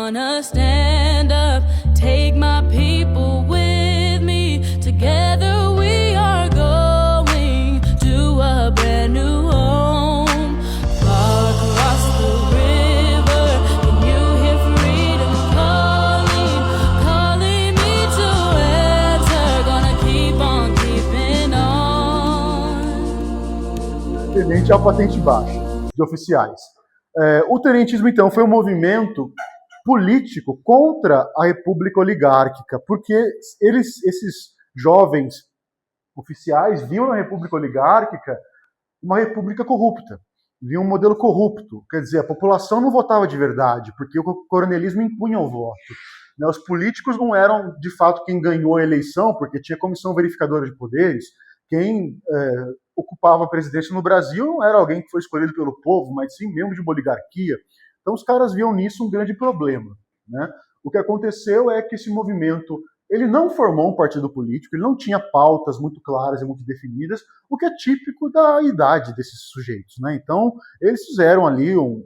gonna stand up, take my people with me. Together we are going to a brand new home. Far across the river, can you hear freedom calling, calling me to answer? Gonna keep on keeping on. Tenente é a patente baixa de oficiais. O tenentismo, então, foi um movimento político contra a república oligárquica, porque esses jovens oficiais viam na república oligárquica uma república corrupta, viam um modelo corrupto, quer dizer, a população não votava de verdade, porque o coronelismo impunha o voto. Os políticos não eram, de fato, quem ganhou a eleição, porque tinha comissão verificadora de poderes, quem ocupava a presidência no Brasil não era alguém que foi escolhido pelo povo, mas sim membro de uma oligarquia. Então os caras viam nisso um grande problema, né? O que aconteceu é que esse movimento ele não formou um partido político, ele não tinha pautas muito claras e muito definidas, o que é típico da idade desses sujeitos, né? Então eles fizeram ali um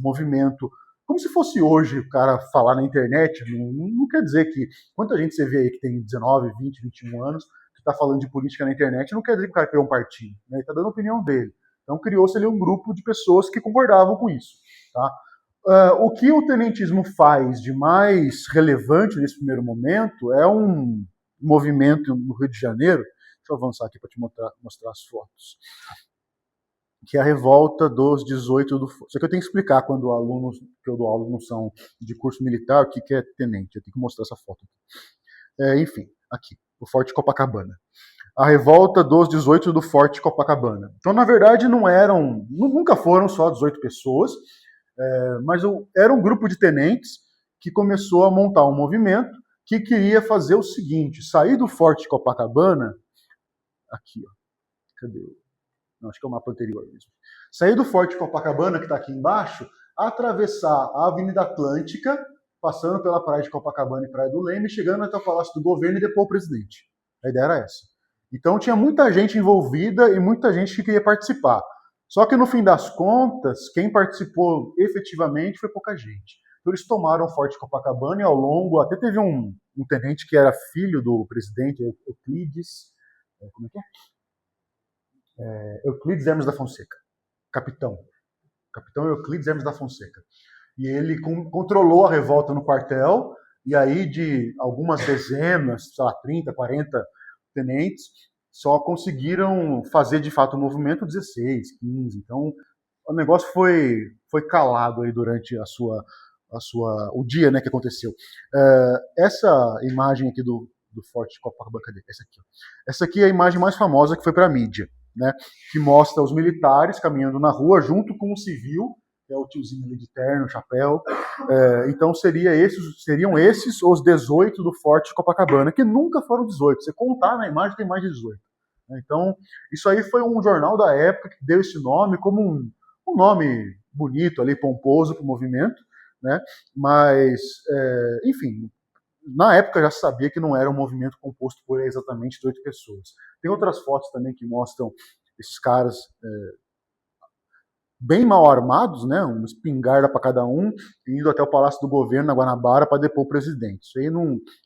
movimento, como se fosse hoje o cara falar na internet, não quer dizer que, quanta gente você vê aí que tem 19, 20, 21 anos, que está falando de política na internet, não quer dizer que o cara criou um partido, né? Ele está dando a opinião dele. Então criou-se ali um grupo de pessoas que concordavam com isso. Tá? O que o tenentismo faz de mais relevante nesse primeiro momento é um movimento no Rio de Janeiro, deixa eu avançar aqui para te mostrar as fotos, que é a revolta dos 18 do... Só que eu tenho que explicar quando alunos que eu dou aula não são de curso militar, o que é tenente, eu tenho que mostrar essa foto aqui. Enfim, aqui. O Forte Copacabana. A revolta dos 18 do Forte Copacabana. Então, na verdade, nunca foram só 18 pessoas, mas era um grupo de tenentes que começou a montar um movimento que queria fazer o seguinte, sair do Forte Copacabana, aqui, ó, cadê? Não, acho que é o mapa anterior mesmo. Sair do Forte Copacabana, que está aqui embaixo, atravessar a Avenida Atlântica, passando pela Praia de Copacabana e Praia do Leme, chegando até o Palácio do Governo e depor o presidente. A ideia era essa. Então tinha muita gente envolvida e muita gente que queria participar. Só que no fim das contas, quem participou efetivamente foi pouca gente. Então eles tomaram o Forte Copacabana e ao longo, até teve um tenente que era filho do presidente, Euclides, como é que é? Euclides Hermes da Fonseca, capitão Euclides Hermes da Fonseca. E ele controlou a revolta no quartel, e aí de algumas dezenas, sei lá, 30, 40 tenentes, só conseguiram fazer de fato o movimento 16, 15. Então o negócio foi calado aí durante o dia, né, que aconteceu. Essa imagem aqui do Forte Copacabana, cadê? Essa aqui. Essa aqui é a imagem mais famosa que foi para a mídia, né, que mostra os militares caminhando na rua junto com o civil, que é o tiozinho ali de terno, chapéu. Então seriam esses os 18 do Forte Copacabana, que nunca foram 18. Você contar na imagem tem mais de 18. Então, isso aí foi um jornal da época que deu esse nome como um nome bonito ali, pomposo para o movimento, né? Mas, enfim, na época já se sabia que não era um movimento composto por exatamente 18 pessoas. Tem outras fotos também que mostram esses caras bem mal armados, né, uma espingarda para cada um, indo até o Palácio do Governo, na Guanabara, para depor o presidente.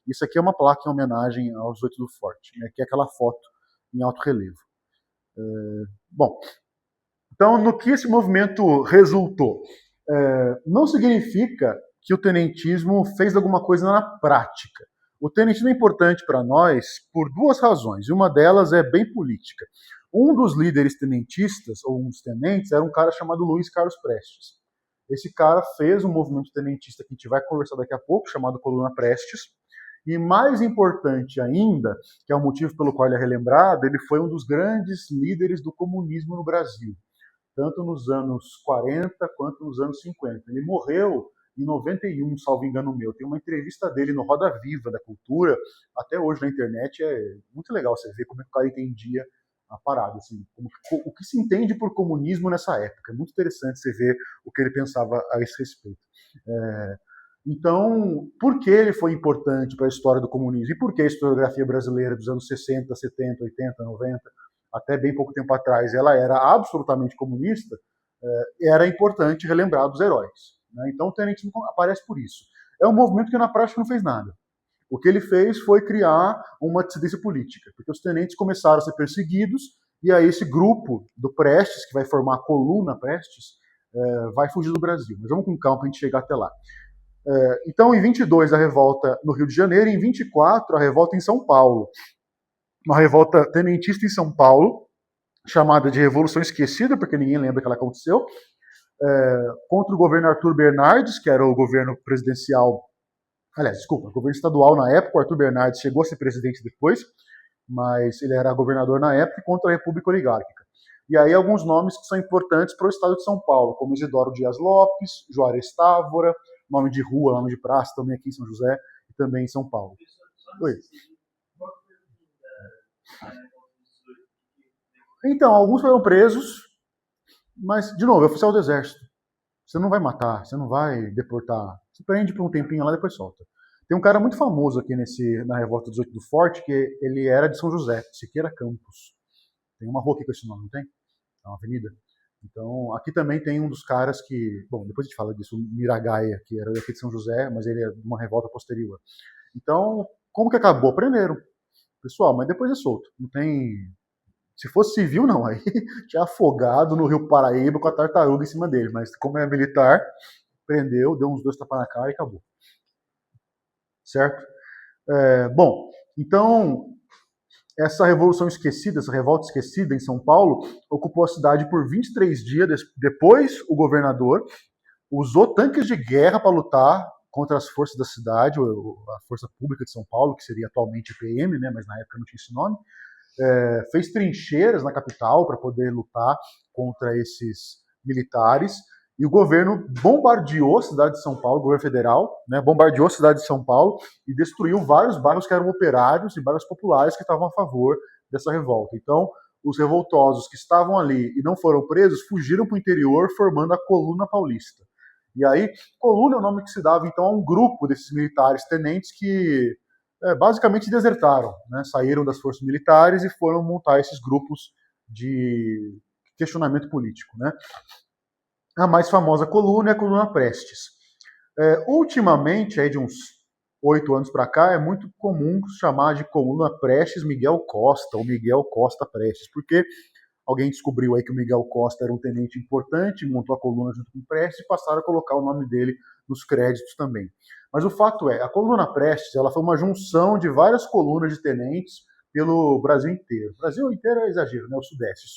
Isso aqui é uma placa em homenagem aos 18 do Forte, né, que é aquela foto em alto relevo. Bom, então, no que esse movimento resultou? Não significa que o tenentismo fez alguma coisa na prática. O tenentismo é importante para nós por duas razões, e uma delas é bem política. Um dos líderes tenentistas, ou um dos tenentes, era um cara chamado Luiz Carlos Prestes. Esse cara fez um movimento tenentista que a gente vai conversar daqui a pouco, chamado Coluna Prestes. E mais importante ainda, que é o motivo pelo qual ele é relembrado, ele foi um dos grandes líderes do comunismo no Brasil, tanto nos anos 40 quanto nos anos 50. Ele morreu em 91, salvo engano meu. Tem uma entrevista dele no Roda Viva da Cultura, até hoje na internet, é muito legal você ver como é que o cara entendia a parada, assim, o que se entende por comunismo nessa época. É muito interessante você ver o que ele pensava a esse respeito. Então, por que ele foi importante para a história do comunismo? E por que a historiografia brasileira dos anos 60, 70, 80, 90, até bem pouco tempo atrás, ela era absolutamente comunista, era importante relembrar dos heróis. né? Então o tenentismo aparece por isso. É um movimento que na prática não fez nada. O que ele fez foi criar uma dissidência política, porque os tenentes começaram a ser perseguidos, e aí esse grupo do Prestes, que vai formar a coluna Prestes, vai fugir do Brasil. Mas vamos com calma para a gente chegar até lá. Então, em 22, a revolta no Rio de Janeiro, e em 24, a revolta em São Paulo. Uma revolta tenentista em São Paulo, chamada de Revolução Esquecida, porque ninguém lembra que ela aconteceu, contra o governo Arthur Bernardes, que era o governo presidencial, aliás, desculpa, o governo estadual na época. O Arthur Bernardes chegou a ser presidente depois, mas ele era governador na época, e contra a República Oligárquica. E aí alguns nomes que são importantes para o estado de São Paulo, como Isidoro Dias Lopes, Juarez Távora, nome de rua, nome de praça, também aqui em São José e também em São Paulo. Oi. Então, alguns foram presos, mas, de novo, é oficial do exército. Você não vai matar, você não vai deportar. Você prende por um tempinho lá e depois solta. Tem um cara muito famoso aqui na Revolta 18 do Forte, que ele era de São José, Siqueira Campos. Tem uma rua aqui com esse nome, não tem? É uma avenida. Então, aqui também tem um dos caras que... Bom, depois a gente fala disso, o Miragaia, que era daqui de São José, mas ele é de uma revolta posterior. Então, como que acabou? Prenderam. Pessoal, mas depois é solto. Não tem... Se fosse civil, não. Aí tinha afogado no Rio Paraíba com a tartaruga em cima dele. Mas como é militar, prendeu, deu uns 2 tapas na cara e acabou. Certo? Bom, então... Essa revolução esquecida, essa revolta esquecida em São Paulo, ocupou a cidade por 23 dias. Depois, o governador usou tanques de guerra para lutar contra as forças da cidade, a Força Pública de São Paulo, que seria atualmente a PM, né, mas na época não tinha esse nome. Fez trincheiras na capital para poder lutar contra esses militares. E o governo bombardeou a cidade de São Paulo, o governo federal, né, bombardeou a cidade de São Paulo e destruiu vários bairros que eram operários e bairros populares que estavam a favor dessa revolta. Então, os revoltosos que estavam ali e não foram presos fugiram para o interior, formando a Coluna Paulista. E aí, Coluna é o nome que se dava então a um grupo desses militares tenentes que basicamente desertaram, né, saíram das forças militares e foram montar esses grupos de questionamento político, né? A mais famosa coluna é a coluna Prestes. Ultimamente, aí de uns 8 anos para cá, é muito comum chamar de coluna Prestes Miguel Costa, ou Miguel Costa Prestes, porque alguém descobriu aí que o Miguel Costa era um tenente importante, montou a coluna junto com o Prestes e passaram a colocar o nome dele nos créditos também. Mas o fato é, a coluna Prestes ela foi uma junção de várias colunas de tenentes pelo Brasil inteiro. O Brasil inteiro é exagero, né? O Sudeste,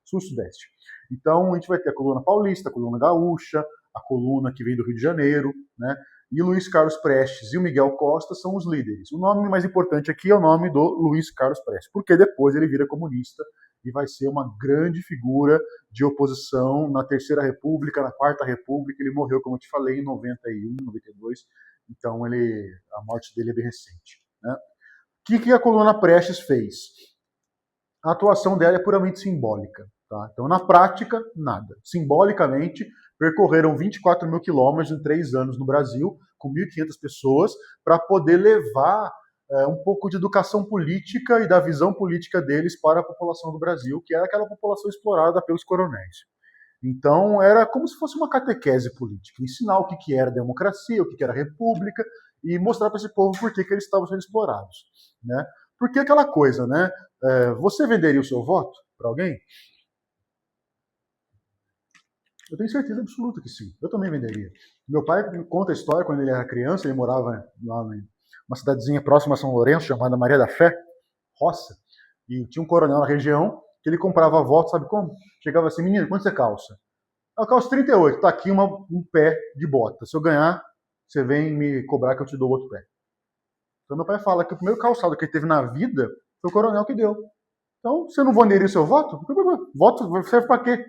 Sul-Sudeste. Então, a gente vai ter a coluna paulista, a coluna gaúcha, a coluna que vem do Rio de Janeiro, né? E o Luiz Carlos Prestes e o Miguel Costa são os líderes. O nome mais importante aqui é o nome do Luiz Carlos Prestes, porque depois ele vira comunista e vai ser uma grande figura de oposição na Terceira República, na Quarta República. Ele morreu, como eu te falei, em 91, 92. Então, a morte dele é bem recente, né? O que a coluna Prestes fez? A atuação dela é puramente simbólica. Tá? Então, na prática, nada. Simbolicamente, percorreram 24 mil quilômetros em 3 anos no Brasil, com 1.500 pessoas, para poder levar um pouco de educação política e da visão política deles para a população do Brasil, que era aquela população explorada pelos coronéis. Então, era como se fosse uma catequese política, ensinar o que era democracia, o que era república, e mostrar para esse povo por que eles estavam sendo explorados. Né? Porque aquela coisa, né? Você venderia o seu voto para alguém? Eu tenho certeza absoluta que sim. Eu também venderia. Meu pai conta a história, quando ele era criança, ele morava lá em uma cidadezinha próxima a São Lourenço, chamada Maria da Fé, roça, e tinha um coronel na região que ele comprava voto, sabe como? Chegava assim, menino, quanto você calça? Eu calço 38, tá aqui um pé de bota. Se eu ganhar, você vem me cobrar que eu te dou outro pé. Então meu pai fala que o primeiro calçado que ele teve na vida foi o coronel que deu. Então, você não venderia o seu voto? Voto serve para quê?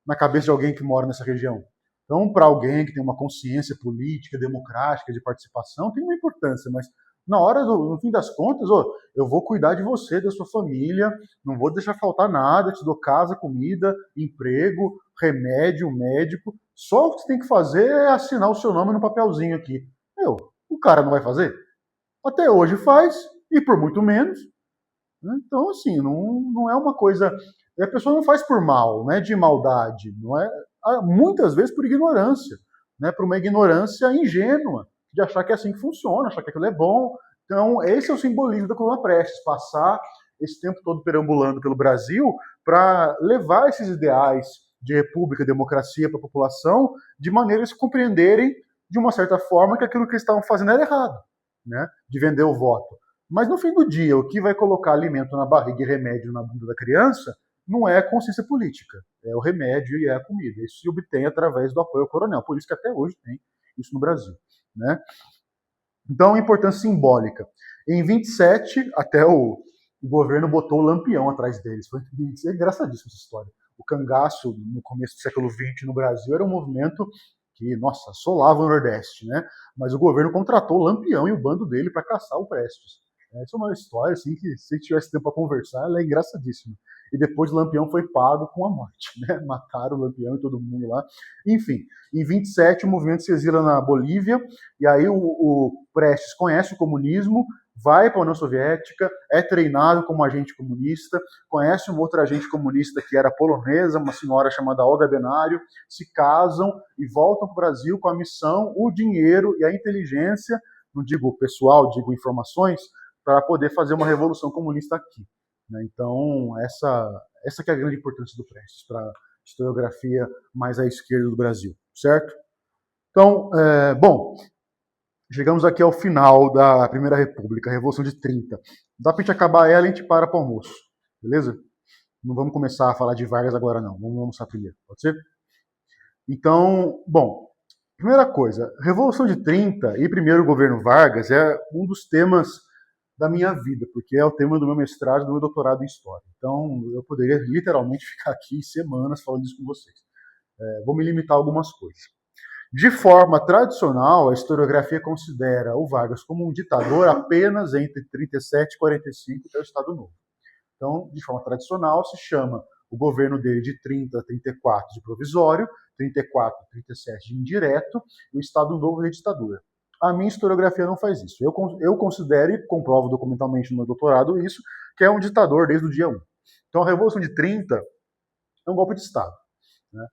Na cabeça de alguém que mora nessa região. Então, para alguém que tem uma consciência política, democrática, de participação, tem uma importância, mas no fim das contas, eu vou cuidar de você, da sua família, não vou deixar faltar nada, te dou casa, comida, emprego, remédio, médico, só o que você tem que fazer é assinar o seu nome no papelzinho aqui. O cara não vai fazer? Até hoje faz, e por muito menos. Então, assim, não é uma coisa... A pessoa não faz por mal, não é de maldade, não é, muitas vezes por ignorância. né, por uma ignorância ingênua de achar que é assim que funciona, achar que aquilo é bom. Então, esse é o simbolismo da Coluna Prestes, passar esse tempo todo perambulando pelo Brasil para levar esses ideais de república e democracia para a população, de maneira a eles compreenderem, de uma certa forma, que aquilo que eles estavam fazendo era errado, né, de vender o voto. Mas no fim do dia, o que vai colocar alimento na barriga e remédio na bunda da criança não é consciência política, é o remédio e é a comida. Isso se obtém através do apoio ao coronel, por isso que até hoje tem isso no Brasil, né? Então, importância simbólica. Em 27, até o governo botou o Lampião atrás deles. Foi engraçadíssima essa história. O cangaço, no começo do século XX no Brasil, era um movimento que, nossa, assolava o Nordeste, né? Mas o governo contratou o Lampião e o bando dele para caçar o Prestes. Essa é uma história, assim, que se tivesse tempo para conversar, ela é engraçadíssima. E depois o Lampião foi pago com a morte, né? Mataram o Lampião e todo mundo lá. Enfim, em 27 o movimento se exila na Bolívia, e aí o Prestes conhece o comunismo, vai para a União Soviética, é treinado como agente comunista, conhece uma outra agente comunista que era polonesa, uma senhora chamada Olga Benário, se casam e voltam para o Brasil com a missão, o dinheiro e a inteligência, não digo pessoal, digo informações, para poder fazer uma revolução comunista aqui. Então, essa que é a grande importância do Prestes para a historiografia mais à esquerda do Brasil, certo? Então, bom, chegamos aqui ao final da Primeira República, a Revolução de 30. Dá para a gente acabar ela e a gente para o almoço, beleza? Não vamos começar a falar de Vargas agora não, vamos almoçar primeiro, pode ser? Então, bom, primeira coisa, Revolução de 30 e primeiro governo Vargas é um dos temas da minha vida, porque é o tema do meu mestrado e do meu doutorado em História. Então, eu poderia literalmente ficar aqui semanas falando isso com vocês. Vou me limitar a algumas coisas. De forma tradicional, a historiografia considera o Vargas como um ditador apenas entre 37 e 45 até o Estado Novo. Então, de forma tradicional, se chama o governo dele de 30 a 34 de provisório, 34 a 37 de indireto, e o Estado Novo de ditadura. A minha historiografia não faz isso. Eu considero e comprovo documentalmente no meu doutorado isso, que é um ditador desde o dia 1. Então a Revolução de 30 é um golpe de Estado, né?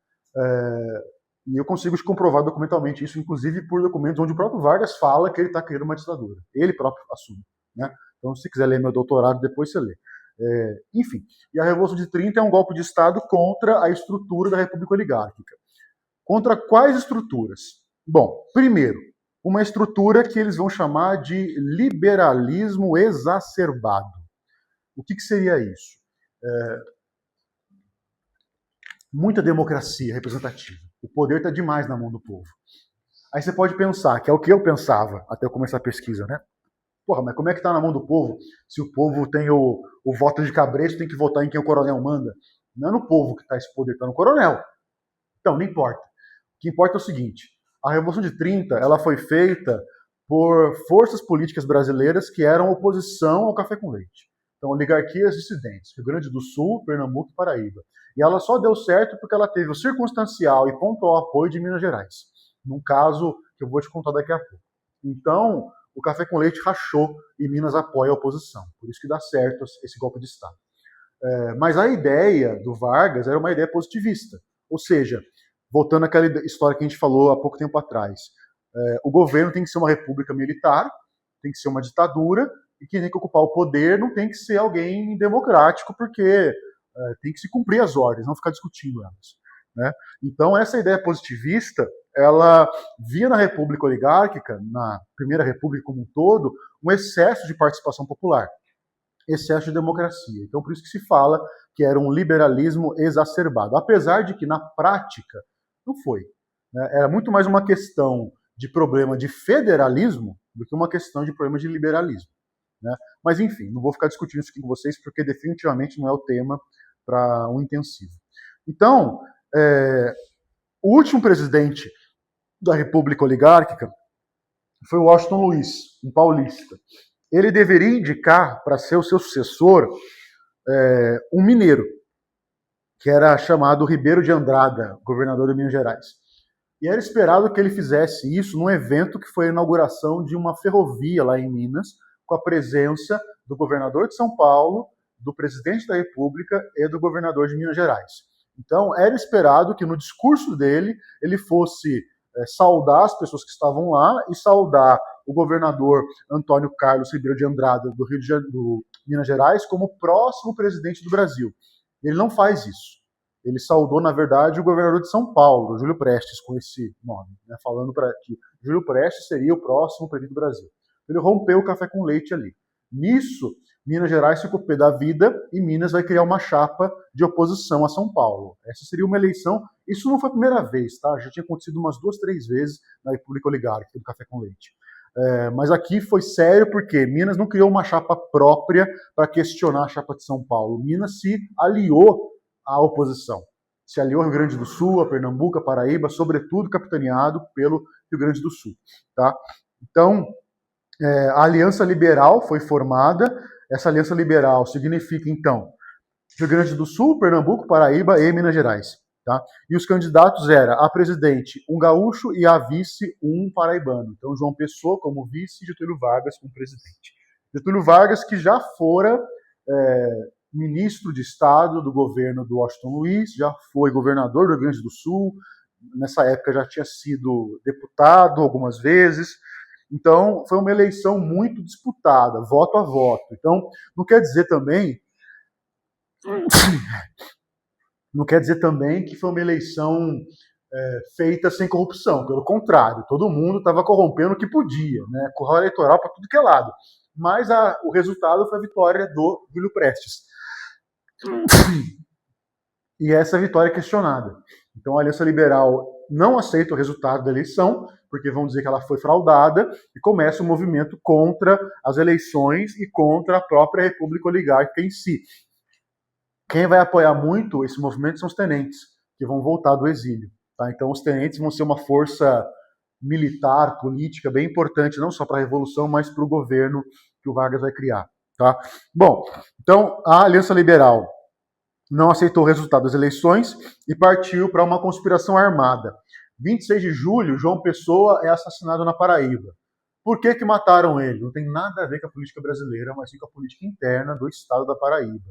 E eu consigo comprovar documentalmente isso, inclusive por documentos onde o próprio Vargas fala que ele está criando uma ditadura. Ele próprio assume, né? Então se quiser ler meu doutorado, depois você lê. Enfim, e a Revolução de 30 é um golpe de Estado contra a estrutura da República Oligárquica. Contra quais estruturas? Bom, primeiro, uma estrutura que eles vão chamar de liberalismo exacerbado. O que seria isso? Muita democracia representativa. O poder está demais na mão do povo. Aí você pode pensar, que é o que eu pensava até eu começar a pesquisa, né? Porra, mas como é que está na mão do povo se o povo tem o voto de cabresto, tem que votar em quem o coronel manda? Não é no povo que está esse poder, está no coronel. Então, não importa. O que importa é o seguinte, a Revolução de 30 ela foi feita por forças políticas brasileiras que eram oposição ao café com leite. Então, oligarquias dissidentes, Rio Grande do Sul, Pernambuco e Paraíba. E ela só deu certo porque ela teve o circunstancial e pontual apoio de Minas Gerais. Num caso que eu vou te contar daqui a pouco. Então, o café com leite rachou e Minas apoia a oposição. Por isso que dá certo esse golpe de Estado. Mas a ideia do Vargas era uma ideia positivista. Ou seja, voltando àquela história que a gente falou há pouco tempo atrás, o governo tem que ser uma república militar, tem que ser uma ditadura, e quem tem que ocupar o poder não tem que ser alguém democrático, porque tem que se cumprir as ordens, não ficar discutindo elas, né? Então, essa ideia positivista, ela via na República Oligárquica, na Primeira República como um todo, um excesso de participação popular, excesso de democracia. Então, por isso que se fala que era um liberalismo exacerbado, apesar de que, na prática, não foi, né? Era muito mais uma questão de problema de federalismo do que uma questão de problema de liberalismo, né? Mas, enfim, não vou ficar discutindo isso aqui com vocês, porque definitivamente não é o tema para um intensivo. Então, o último presidente da República Oligárquica foi o Washington Luiz, um paulista. Ele deveria indicar para ser o seu sucessor um mineiro, que era chamado Ribeiro de Andrada, governador de Minas Gerais. E era esperado que ele fizesse isso num evento que foi a inauguração de uma ferrovia lá em Minas, com a presença do governador de São Paulo, do presidente da República e do governador de Minas Gerais. Então, era esperado que no discurso dele ele fosse saudar as pessoas que estavam lá e saudar o governador Antônio Carlos Ribeiro de Andrada do Minas Gerais como próximo presidente do Brasil. Ele não faz isso. Ele saudou, na verdade, o governador de São Paulo, Júlio Prestes, com esse nome, né, falando para que Júlio Prestes seria o próximo presidente do Brasil. Ele rompeu o café com leite ali. Nisso, Minas Gerais ficou pé da vida e Minas vai criar uma chapa de oposição a São Paulo. Essa seria uma eleição. Isso não foi a primeira vez, tá? Já tinha acontecido umas 2, 3 vezes na República Oligárquica do café com leite. Mas aqui foi sério porque Minas não criou uma chapa própria para questionar a chapa de São Paulo. Minas se aliou à oposição. Se aliou ao Rio Grande do Sul, a Pernambuco, a Paraíba, sobretudo capitaneado pelo Rio Grande do Sul. Tá? Então, a Aliança Liberal foi formada. Essa Aliança Liberal significa, então, Rio Grande do Sul, Pernambuco, Paraíba e Minas Gerais. Tá? E os candidatos eram a presidente um gaúcho e a vice um paraibano. Então, João Pessoa como vice e Getúlio Vargas como presidente. Getúlio Vargas, que já fora ministro de Estado do governo do Washington Luiz, já foi governador do Rio Grande do Sul, nessa época já tinha sido deputado algumas vezes. Então, foi uma eleição muito disputada, voto a voto. Então, não quer dizer também que foi uma eleição feita sem corrupção. Pelo contrário, todo mundo estava corrompendo o que podia, né? Curral eleitoral para tudo que é lado. Mas o resultado foi a vitória do Júlio Prestes. E essa vitória é questionada. Então, a Aliança Liberal não aceita o resultado da eleição, porque vão dizer que ela foi fraudada, e começa um movimento contra as eleições e contra a própria República Oligárquica em si. Quem vai apoiar muito esse movimento são os tenentes, que vão voltar do exílio. Tá? Então, os tenentes vão ser uma força militar, política, bem importante, não só para a Revolução, mas para o governo que o Vargas vai criar. Tá? Bom, então, a Aliança Liberal não aceitou o resultado das eleições e partiu para uma conspiração armada. 26 de julho, João Pessoa é assassinado na Paraíba. Por que mataram ele? Não tem nada a ver com a política brasileira, mas sim com a política interna do estado da Paraíba.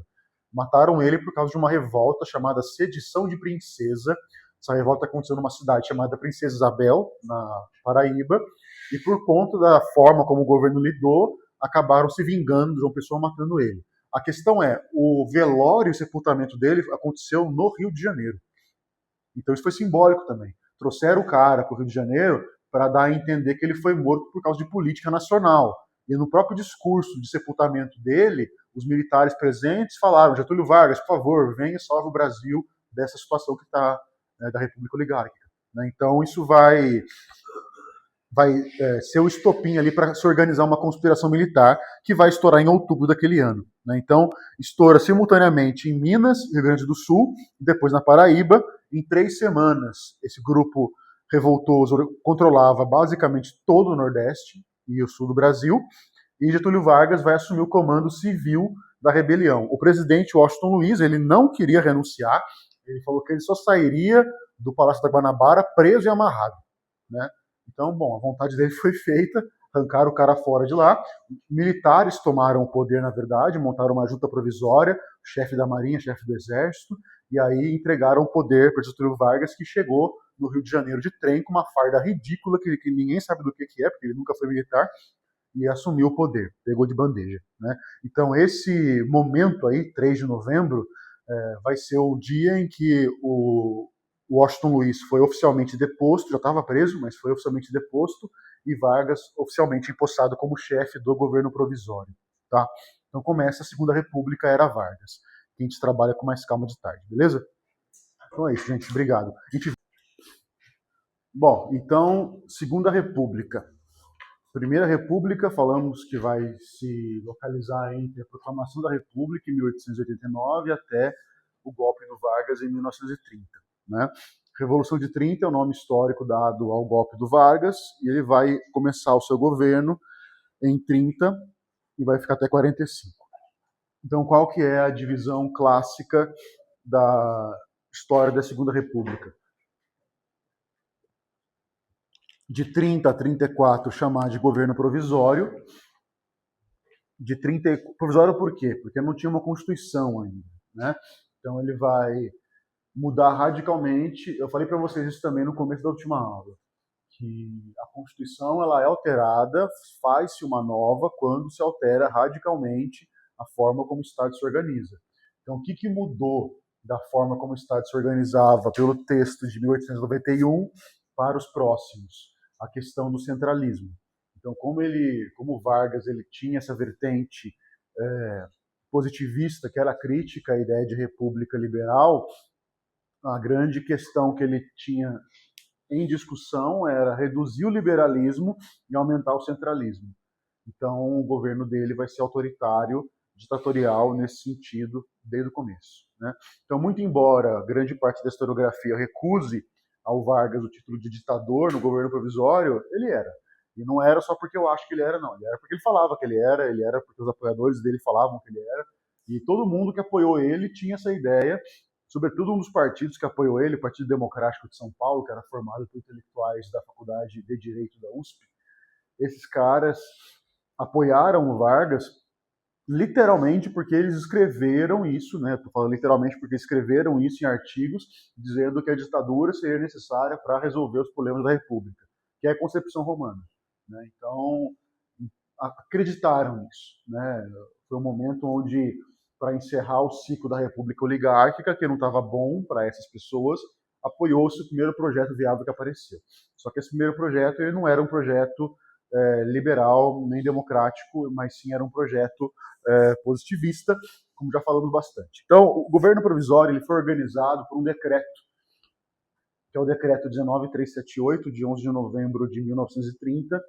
Mataram ele por causa de uma revolta chamada Sedição de Princesa. Essa revolta aconteceu numa cidade chamada Princesa Isabel, na Paraíba, e por conta da forma como o governo lidou, acabaram se vingando de João Pessoa, matando ele. A questão é, o velório e o sepultamento dele aconteceu no Rio de Janeiro. Então isso foi simbólico também. Trouxeram o cara para o Rio de Janeiro para dar a entender que ele foi morto por causa de política nacional. E no próprio discurso de sepultamento dele, os militares presentes falaram: Getúlio Vargas, por favor, venha e salve o Brasil dessa situação que está da República Oligárquica. Então isso vai ser o estopim ali para se organizar uma conspiração militar que vai estourar em outubro daquele ano. Então, estoura simultaneamente em Minas, Rio Grande do Sul, e depois na Paraíba. Em 3 semanas, esse grupo revoltoso controlava basicamente todo o Nordeste e o Sul do Brasil, e Getúlio Vargas vai assumir o comando civil da rebelião. O presidente Washington Luiz, ele não queria renunciar, ele falou que ele só sairia do Palácio da Guanabara preso e amarrado, né? Então, bom, a vontade dele foi feita, arrancaram o cara fora de lá. Militares tomaram o poder, na verdade, montaram uma junta provisória, chefe da Marinha, chefe do Exército, e aí entregaram o poder para Getúlio Vargas, que chegou no Rio de Janeiro de trem com uma farda ridícula, que ninguém sabe do que é, porque ele nunca foi militar, e assumiu o poder, pegou de bandeja, né? Então, esse momento aí, 3 de novembro, vai ser o dia em que o Washington Luiz foi oficialmente deposto, já estava preso, mas foi oficialmente deposto, e Vargas oficialmente empossado como chefe do governo provisório. Tá? Então começa a Segunda República, era Vargas. A gente trabalha com mais calma de tarde, beleza? Então é isso, gente. Obrigado. Bom, então, Segunda República. Primeira República, falamos que vai se localizar entre a proclamação da República em 1889 até o golpe do Vargas em 1930. Né? Revolução de 30 é o nome histórico dado ao golpe do Vargas, e ele vai começar o seu governo em 30 e vai ficar até 45. Então, qual que é a divisão clássica da história da Segunda República? De 30 a 34, chamar de governo provisório. De 30, provisório por quê? Porque não tinha uma Constituição ainda, né? Então ele vai mudar radicalmente. Eu falei para vocês isso também no começo da última aula. que a Constituição ela é alterada, faz-se uma nova quando se altera radicalmente a forma como o Estado se organiza. Então, o que mudou da forma como o Estado se organizava pelo texto de 1891 para os próximos? A questão do centralismo. Então, como Vargas ele tinha essa vertente positivista, que era crítica à ideia de república liberal, a grande questão que ele tinha em discussão era reduzir o liberalismo e aumentar o centralismo. Então, o governo dele vai ser autoritário, ditatorial nesse sentido desde o começo, né? Então, muito embora grande parte da historiografia recuse ao Vargas o título de ditador no governo provisório, ele era. E não era só porque eu acho que ele era, não. Ele era porque ele falava que ele era porque os apoiadores dele falavam que ele era. E todo mundo que apoiou ele tinha essa ideia, sobretudo um dos partidos que apoiou ele, o Partido Democrático de São Paulo, que era formado por intelectuais da Faculdade de Direito da USP. Esses caras apoiaram o Vargas literalmente porque eles escreveram isso, né? Estou falando literalmente porque escreveram isso em artigos dizendo que a ditadura seria necessária para resolver os problemas da República, que é a concepção romana, né? Então, acreditaram nisso, né? Foi um momento onde, para encerrar o ciclo da República Oligárquica, que não estava bom para essas pessoas, apoiou-se o primeiro projeto viável que apareceu. Só que esse primeiro projeto ele não era um projeto liberal nem democrático, mas sim era um projeto positivista, como já falamos bastante. Então, o governo provisório ele foi organizado por um decreto, que é o decreto 19378, de 11 de novembro de 1930.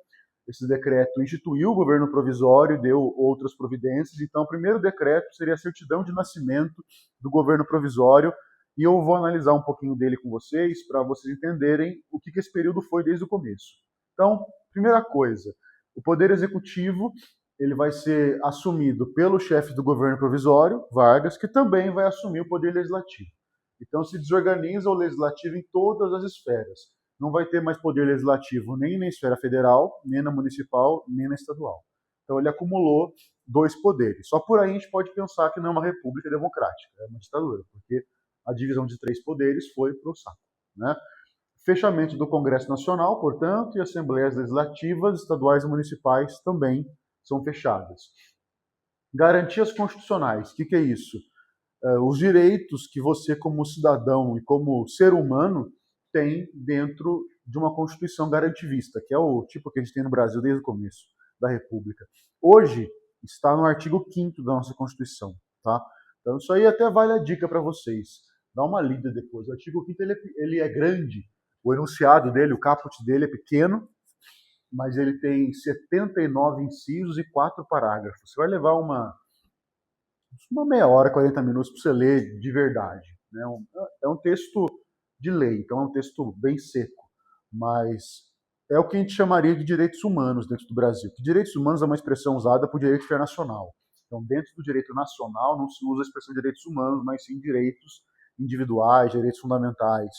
Esse decreto instituiu o governo provisório e deu outras providências. Então, o primeiro decreto seria a certidão de nascimento do governo provisório, e eu vou analisar um pouquinho dele com vocês, para vocês entenderem o que esse período foi desde o começo. Então, primeira coisa, o poder executivo ele vai ser assumido pelo chefe do governo provisório, Vargas, que também vai assumir o poder legislativo. Então se desorganiza o legislativo em todas as esferas. Não vai ter mais poder legislativo nem na esfera federal, nem na municipal, nem na estadual. Então ele acumulou dois poderes. Só por aí a gente pode pensar que não é uma república democrática, é uma ditadura, porque a divisão de três poderes foi para o saco, né? Fechamento do Congresso Nacional, portanto, e assembleias legislativas, estaduais e municipais também são fechadas. Garantias constitucionais, o que é isso? Os direitos que você, como cidadão e como ser humano, tem dentro de uma Constituição garantivista, que é o tipo que a gente tem no Brasil desde o começo da República. Hoje, está no artigo 5º da nossa Constituição, tá? Então, isso aí até vale a dica para vocês. Dá uma lida depois. O artigo 5º ele é grande, o enunciado dele, o caput dele é pequeno, mas ele tem 79 incisos e 4 parágrafos. Você vai levar uma meia hora, 40 minutos para você ler de verdade, né? É um texto de lei, então é um texto bem seco, mas é o que a gente chamaria de direitos humanos dentro do Brasil. Que direitos humanos é uma expressão usada para o direito internacional. Então, dentro do direito nacional, não se usa a expressão direitos humanos, mas sim direitos individuais, direitos fundamentais,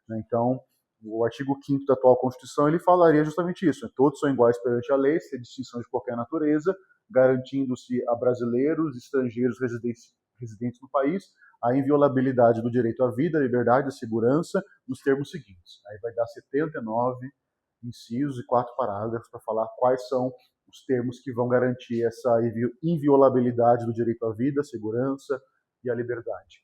né? Então, o artigo 5º da atual Constituição ele falaria justamente isso, né? Todos são iguais perante a lei, sem distinção de qualquer natureza, garantindo-se a brasileiros, estrangeiros residentes no país, a inviolabilidade do direito à vida, à liberdade, à segurança, nos termos seguintes. Aí vai dar 79 incisos e 4 parágrafos para falar quais são os termos que vão garantir essa inviolabilidade do direito à vida, à segurança e à liberdade.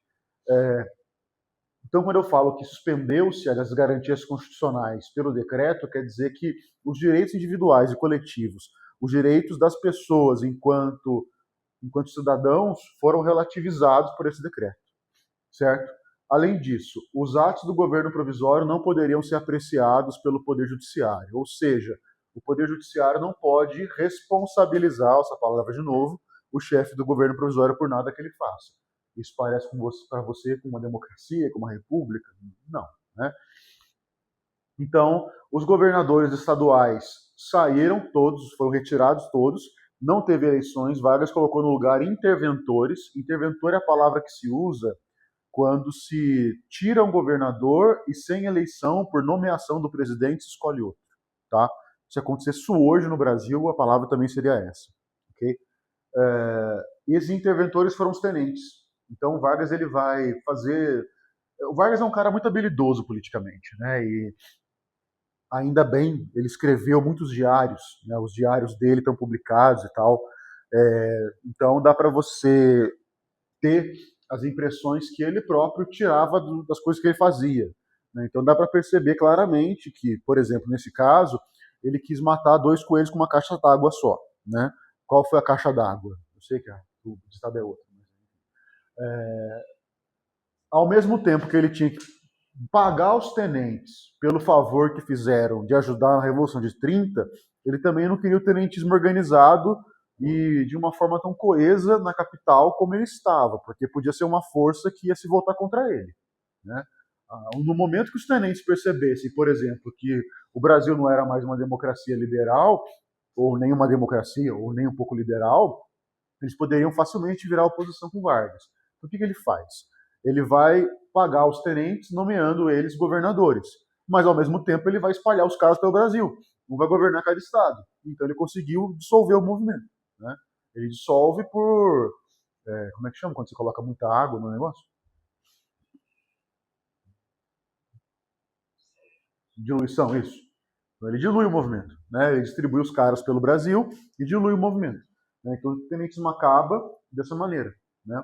Então, quando eu falo que suspendeu-se as garantias constitucionais pelo decreto, quer dizer que os direitos individuais e coletivos, os direitos das pessoas enquanto cidadãos, foram relativizados por esse decreto, certo? Além disso, os atos do governo provisório não poderiam ser apreciados pelo Poder Judiciário, ou seja, o Poder Judiciário não pode responsabilizar, essa palavra de novo, o chefe do governo provisório por nada que ele faça. Isso parece para você com uma democracia, com uma república? Não, né? Então, os governadores estaduais saíram todos, foram retirados todos, não teve eleições, Vargas colocou no lugar interventores. Interventor é a palavra que se usa quando se tira um governador e sem eleição, por nomeação do presidente, se escolhe outro, tá? Se acontecesse hoje no Brasil, a palavra também seria essa, ok? E esses interventores foram os tenentes. Então, o Vargas ele vai fazer... O Vargas é um cara muito habilidoso politicamente, né? E ainda bem, ele escreveu muitos diários, né, os diários dele estão publicados e tal, então dá para você ter as impressões que ele próprio tirava das coisas que ele fazia, né? Então dá para perceber claramente que, por exemplo, nesse caso, ele quis matar 2 coelhos com uma caixa d'água só, né? Qual foi a caixa d'água? Eu sei que o estado é outro. Ao mesmo tempo que ele tinha que pagar os tenentes pelo favor que fizeram de ajudar na Revolução de 30, ele também não queria o tenentismo organizado e de uma forma tão coesa na capital como ele estava, porque podia ser uma força que ia se voltar contra ele, né? No momento que os tenentes percebessem, por exemplo, que o Brasil não era mais uma democracia liberal, ou nem uma democracia, ou nem um pouco liberal, eles poderiam facilmente virar oposição com Vargas. Então, o que ele faz? Ele vai pagar os tenentes, nomeando eles governadores. Mas, ao mesmo tempo, ele vai espalhar os caras pelo Brasil. Um vai governar cada estado. Então, ele conseguiu dissolver o movimento, né? Ele dissolve por... como é que chama quando você coloca muita água no negócio? Diluição, isso. Então, ele dilui o movimento, né? Ele distribui os caras pelo Brasil e dilui o movimento, né? Então, o tenentismo acaba dessa maneira, né?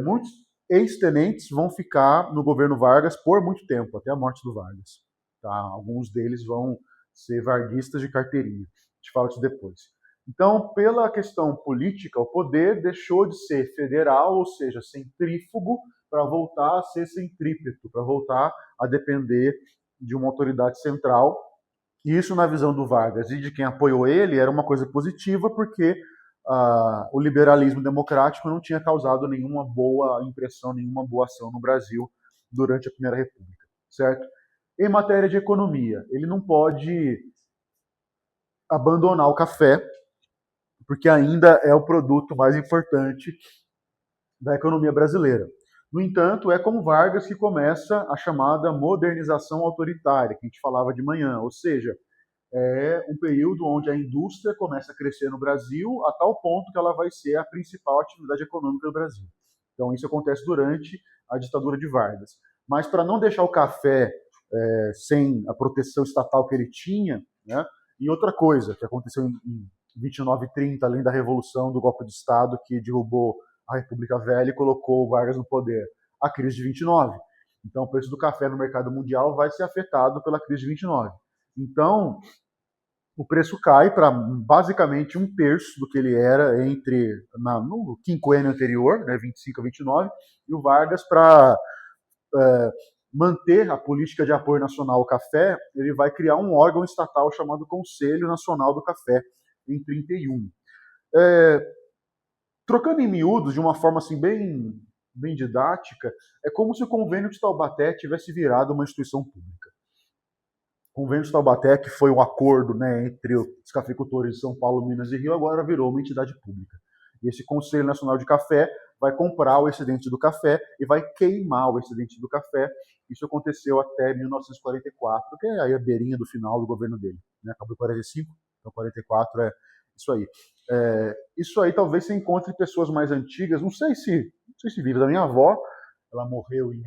Muitos ex-tenentes vão ficar no governo Vargas por muito tempo, até a morte do Vargas. Tá? Alguns deles vão ser varguistas de carteirinha. A gente fala disso depois. Então, pela questão política, o poder deixou de ser federal, ou seja, centrífugo, para voltar a ser centrípeto, para voltar a depender de uma autoridade central. E isso, na visão do Vargas e de quem apoiou ele, era uma coisa positiva, porque o liberalismo democrático não tinha causado nenhuma boa impressão, nenhuma boa ação no Brasil durante a Primeira República, certo? Em matéria de economia, ele não pode abandonar o café, porque ainda é o produto mais importante da economia brasileira. No entanto, é com Vargas que começa a chamada modernização autoritária, que a gente falava de manhã, ou seja, é um período onde a indústria começa a crescer no Brasil a tal ponto que ela vai ser a principal atividade econômica do Brasil. Então, isso acontece durante a ditadura de Vargas. Mas, para não deixar o café sem a proteção estatal que ele tinha, né, e outra coisa que aconteceu em 29 e 30, além da Revolução, do golpe de Estado que derrubou a República Velha e colocou o Vargas no poder, a crise de 29. Então, o preço do café no mercado mundial vai ser afetado pela crise de 29. Então, o preço cai para basicamente 1/3 do que ele era no quinquênio anterior, né, 25 a 29, e o Vargas, para manter a política de apoio nacional ao café, ele vai criar um órgão estatal chamado Conselho Nacional do Café, em 31. Trocando em miúdos, de uma forma assim bem didática, é como se o Convênio de Taubaté tivesse virado uma instituição pública. O Convênio de Taubaté, que foi um acordo, né, entre os cafeicultores de São Paulo, Minas e Rio, agora virou uma entidade pública. E esse Conselho Nacional de Café vai comprar o excedente do café e vai queimar o excedente do café. Isso aconteceu até 1944, que é aí a beirinha do final do governo dele, né? Acabou em 45, então 44 é isso aí. Isso aí talvez você encontre pessoas mais antigas, não sei se vive. Da minha avó, ela morreu em,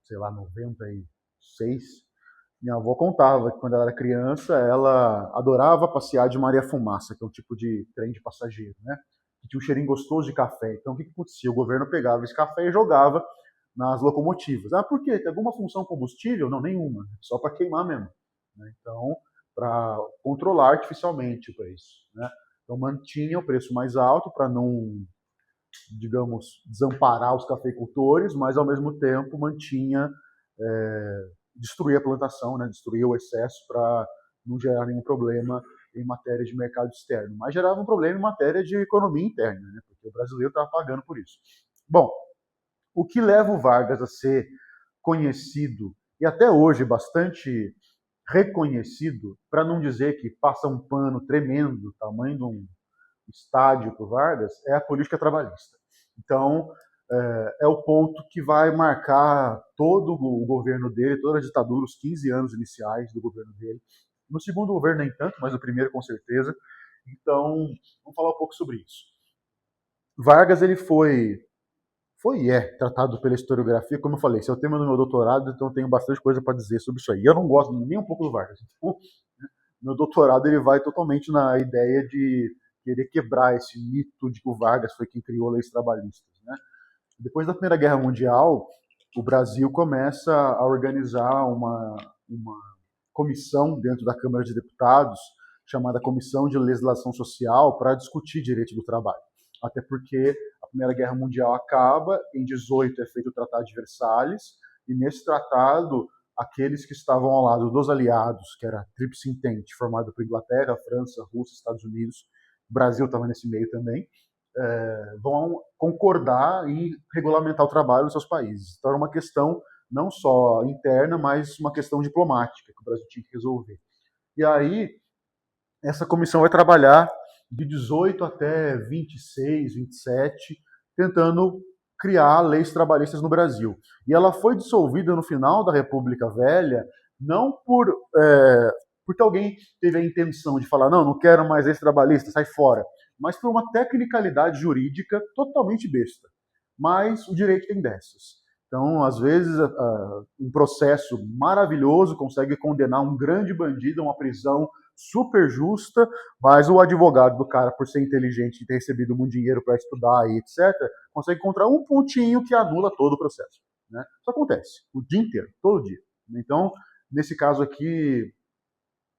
sei lá, 96. Minha avó contava que quando ela era criança, ela adorava passear de Maria Fumaça, que é um tipo de trem de passageiro, né? Que tinha um cheirinho gostoso de café. Então, o que acontecia? O governo pegava esse café e jogava nas locomotivas. Ah, por quê? Tem alguma função combustível? Não, nenhuma. Só para queimar mesmo, né? Então, para controlar artificialmente o preço, né? Então, mantinha o preço mais alto para não, digamos, desamparar os cafeicultores, mas, ao mesmo tempo, mantinha... destruir a plantação, né, destruir o excesso para não gerar nenhum problema em matéria de mercado externo, mas gerava um problema em matéria de economia interna, né, porque o brasileiro estava pagando por isso. Bom, o que leva o Vargas a ser conhecido e até hoje bastante reconhecido, para não dizer que passa um pano tremendo, tamanho de um estádio para o Vargas, é a política trabalhista. Então, é o ponto que vai marcar todo o governo dele, toda a ditadura, os 15 anos iniciais do governo dele. No segundo governo nem tanto, mas no primeiro com certeza. Então, vamos falar um pouco sobre isso. Vargas ele foi foi e é tratado pela historiografia, como eu falei, esse é o tema do meu doutorado, então eu tenho bastante coisa para dizer sobre isso aí. Eu não gosto nem um pouco do Vargas. Então, meu doutorado ele vai totalmente na ideia de querer quebrar esse mito de que o Vargas foi quem criou leis trabalhistas, né? Depois da Primeira Guerra Mundial, o Brasil começa a organizar uma comissão dentro da Câmara de Deputados, chamada Comissão de Legislação Social, para discutir direito do trabalho. Até porque a Primeira Guerra Mundial acaba, em 18 é feito o Tratado de Versalhes, e nesse tratado, aqueles que estavam ao lado dos aliados, que era a Tríplice Entente, formado por Inglaterra, França, Rússia, Estados Unidos, o Brasil estava nesse meio também, vão concordar em regulamentar o trabalho nos seus países. Então era uma questão não só interna, mas uma questão diplomática que o Brasil tinha que resolver. E aí, essa comissão vai trabalhar de 18 até 26, 27, tentando criar leis trabalhistas no Brasil. E ela foi dissolvida no final da República Velha, não porque alguém teve a intenção de falar, não quero mais leis trabalhistas, sai fora, mas por uma tecnicalidade jurídica totalmente besta. Mas o direito tem dessas. Então, às vezes, um processo maravilhoso consegue condenar um grande bandido a uma prisão super justa, mas o advogado do cara, por ser inteligente e ter recebido muito dinheiro para estudar e etc., consegue encontrar um pontinho que anula todo o processo, né? Isso acontece o dia inteiro, todo dia. Então, nesse caso aqui,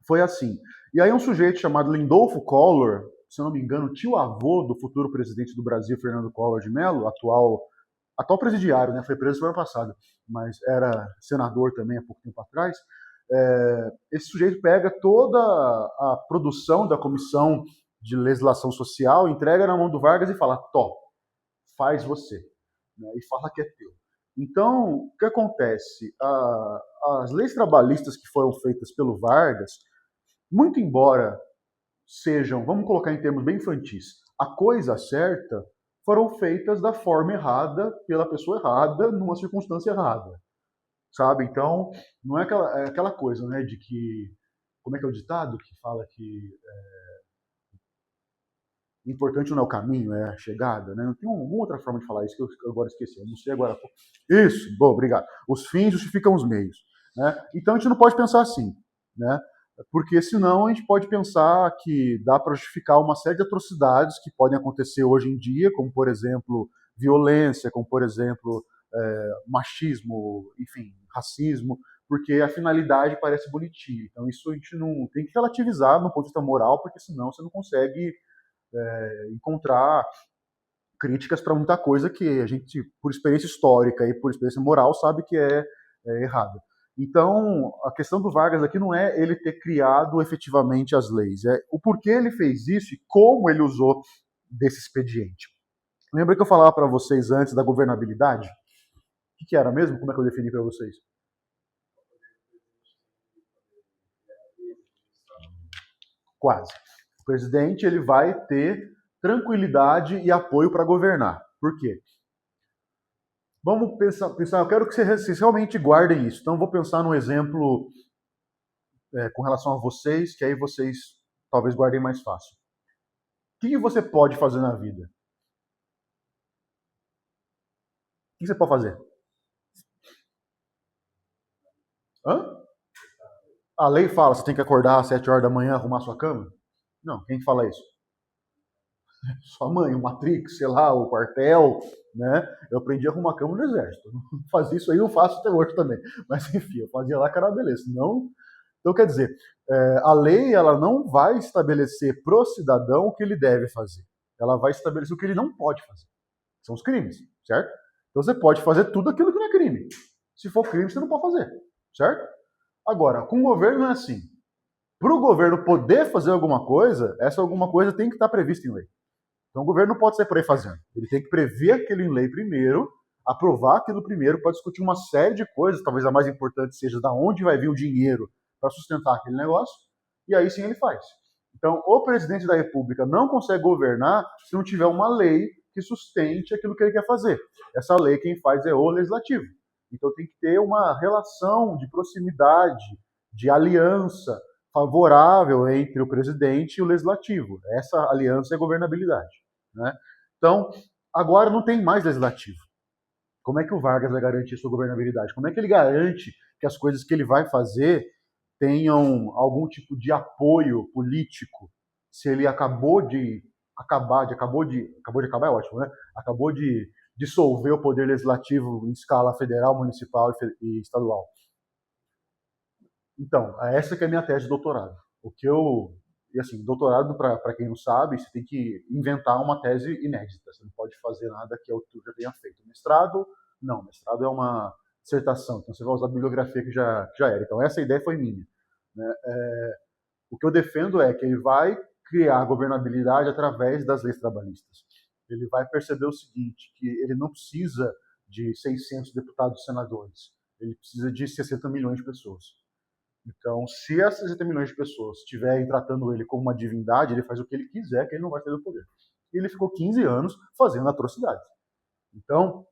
foi assim. E aí um sujeito chamado Lindolfo Collor, se eu não me engano, tio-avô do futuro presidente do Brasil, Fernando Collor de Mello, atual presidiário, né? Foi preso semana passada, mas era senador também há pouco tempo atrás. Esse sujeito pega toda a produção da Comissão de Legislação Social, entrega na mão do Vargas e fala, faz você, né? E fala que é teu. Então, o que acontece? As leis trabalhistas que foram feitas pelo Vargas, muito embora sejam, vamos colocar em termos bem infantis, a coisa certa, foram feitas da forma errada, pela pessoa errada, numa circunstância errada. Sabe? Então, não é aquela coisa, né, de que... Como é que é o ditado que fala que o importante não é o caminho, é a chegada, né? Não tem alguma outra forma de falar isso que eu agora esqueci. Eu não sei agora. Isso, bom, obrigado. Os fins justificam os meios, né? Então, a gente não pode pensar assim, né? Porque senão a gente pode pensar que dá para justificar uma série de atrocidades que podem acontecer hoje em dia, como, por exemplo, violência, como, por exemplo, machismo, enfim, racismo, porque a finalidade parece bonitinha. Então isso a gente não tem que relativizar no ponto de vista moral, porque senão você não consegue encontrar críticas para muita coisa que a gente, por experiência histórica e por experiência moral, sabe que é errada. Então, a questão do Vargas aqui não é ele ter criado efetivamente as leis, é o porquê ele fez isso e como ele usou desse expediente. Lembra que eu falava para vocês antes da governabilidade? O que era mesmo? Como é que eu defini para vocês? Quase. O presidente ele vai ter tranquilidade e apoio para governar. Por quê? Vamos pensar, eu quero que vocês realmente guardem isso. Então, vou pensar num exemplo com relação a vocês, que aí vocês talvez guardem mais fácil. O que você pode fazer na vida? O que você pode fazer? Hã? A lei fala, você tem que acordar às 7 horas da manhã, arrumar sua cama? Não, quem que fala isso? Sua mãe, o Matrix, sei lá, o quartel, né? Eu aprendi a arrumar cama no exército. Fazia isso aí, eu faço até hoje também. Mas enfim, eu fazia lá que era beleza. Não... Então, quer dizer, a lei ela não vai estabelecer pro cidadão o que ele deve fazer. Ela vai estabelecer o que ele não pode fazer. São os crimes, certo? Então você pode fazer tudo aquilo que não é crime. Se for crime, você não pode fazer, certo? Agora, com o governo não é assim. Para o governo poder fazer alguma coisa, essa alguma coisa tem que estar prevista em lei. Então o governo não pode sair por aí fazendo. Ele tem que prever aquilo em lei primeiro, aprovar aquilo primeiro para discutir uma série de coisas, talvez a mais importante seja de onde vai vir o dinheiro para sustentar aquele negócio, e aí sim ele faz. Então o presidente da República não consegue governar se não tiver uma lei que sustente aquilo que ele quer fazer. Essa lei quem faz é o legislativo. Então tem que ter uma relação de proximidade, de aliança favorável entre o presidente e o legislativo. Essa aliança é governabilidade, né? Então, agora não tem mais legislativo. Como é que o Vargas vai garantir sua governabilidade? Como é que ele garante que as coisas que ele vai fazer tenham algum tipo de apoio político se ele acabou de acabar é ótimo, né? Acabou de dissolver o poder legislativo em escala federal, municipal e estadual. Então, essa que é a minha tese de doutorado. E assim, doutorado, para quem não sabe, você tem que inventar uma tese inédita. Você não pode fazer nada que outro já tenha feito. Mestrado, não. Mestrado é uma dissertação. Então, você vai usar a bibliografia que já era. Então, essa ideia foi minha. Né? O que eu defendo é que ele vai criar governabilidade através das leis trabalhistas. Ele vai perceber o seguinte, que ele não precisa de 600 deputados e senadores. Ele precisa de 60 milhões de pessoas. Então, se essas 60 milhões de pessoas estiverem tratando ele como uma divindade, ele faz o que ele quiser, que ele não vai sair do poder. E ele ficou 15 anos fazendo atrocidades. Então,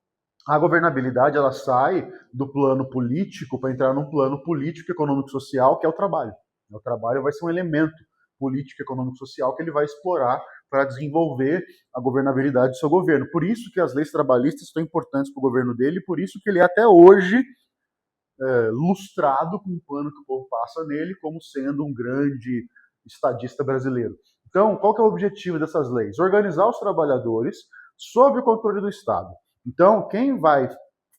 a governabilidade ela sai do plano político para entrar num plano político, econômico e social, que é o trabalho. O trabalho vai ser um elemento político, econômico e social que ele vai explorar para desenvolver a governabilidade do seu governo. Por isso que as leis trabalhistas são importantes para o governo dele, por isso que ele até hoje lustrado com o pano que o povo passa nele como sendo um grande estadista brasileiro. Então, qual que é o objetivo dessas leis? Organizar os trabalhadores sob o controle do Estado. Então, quem vai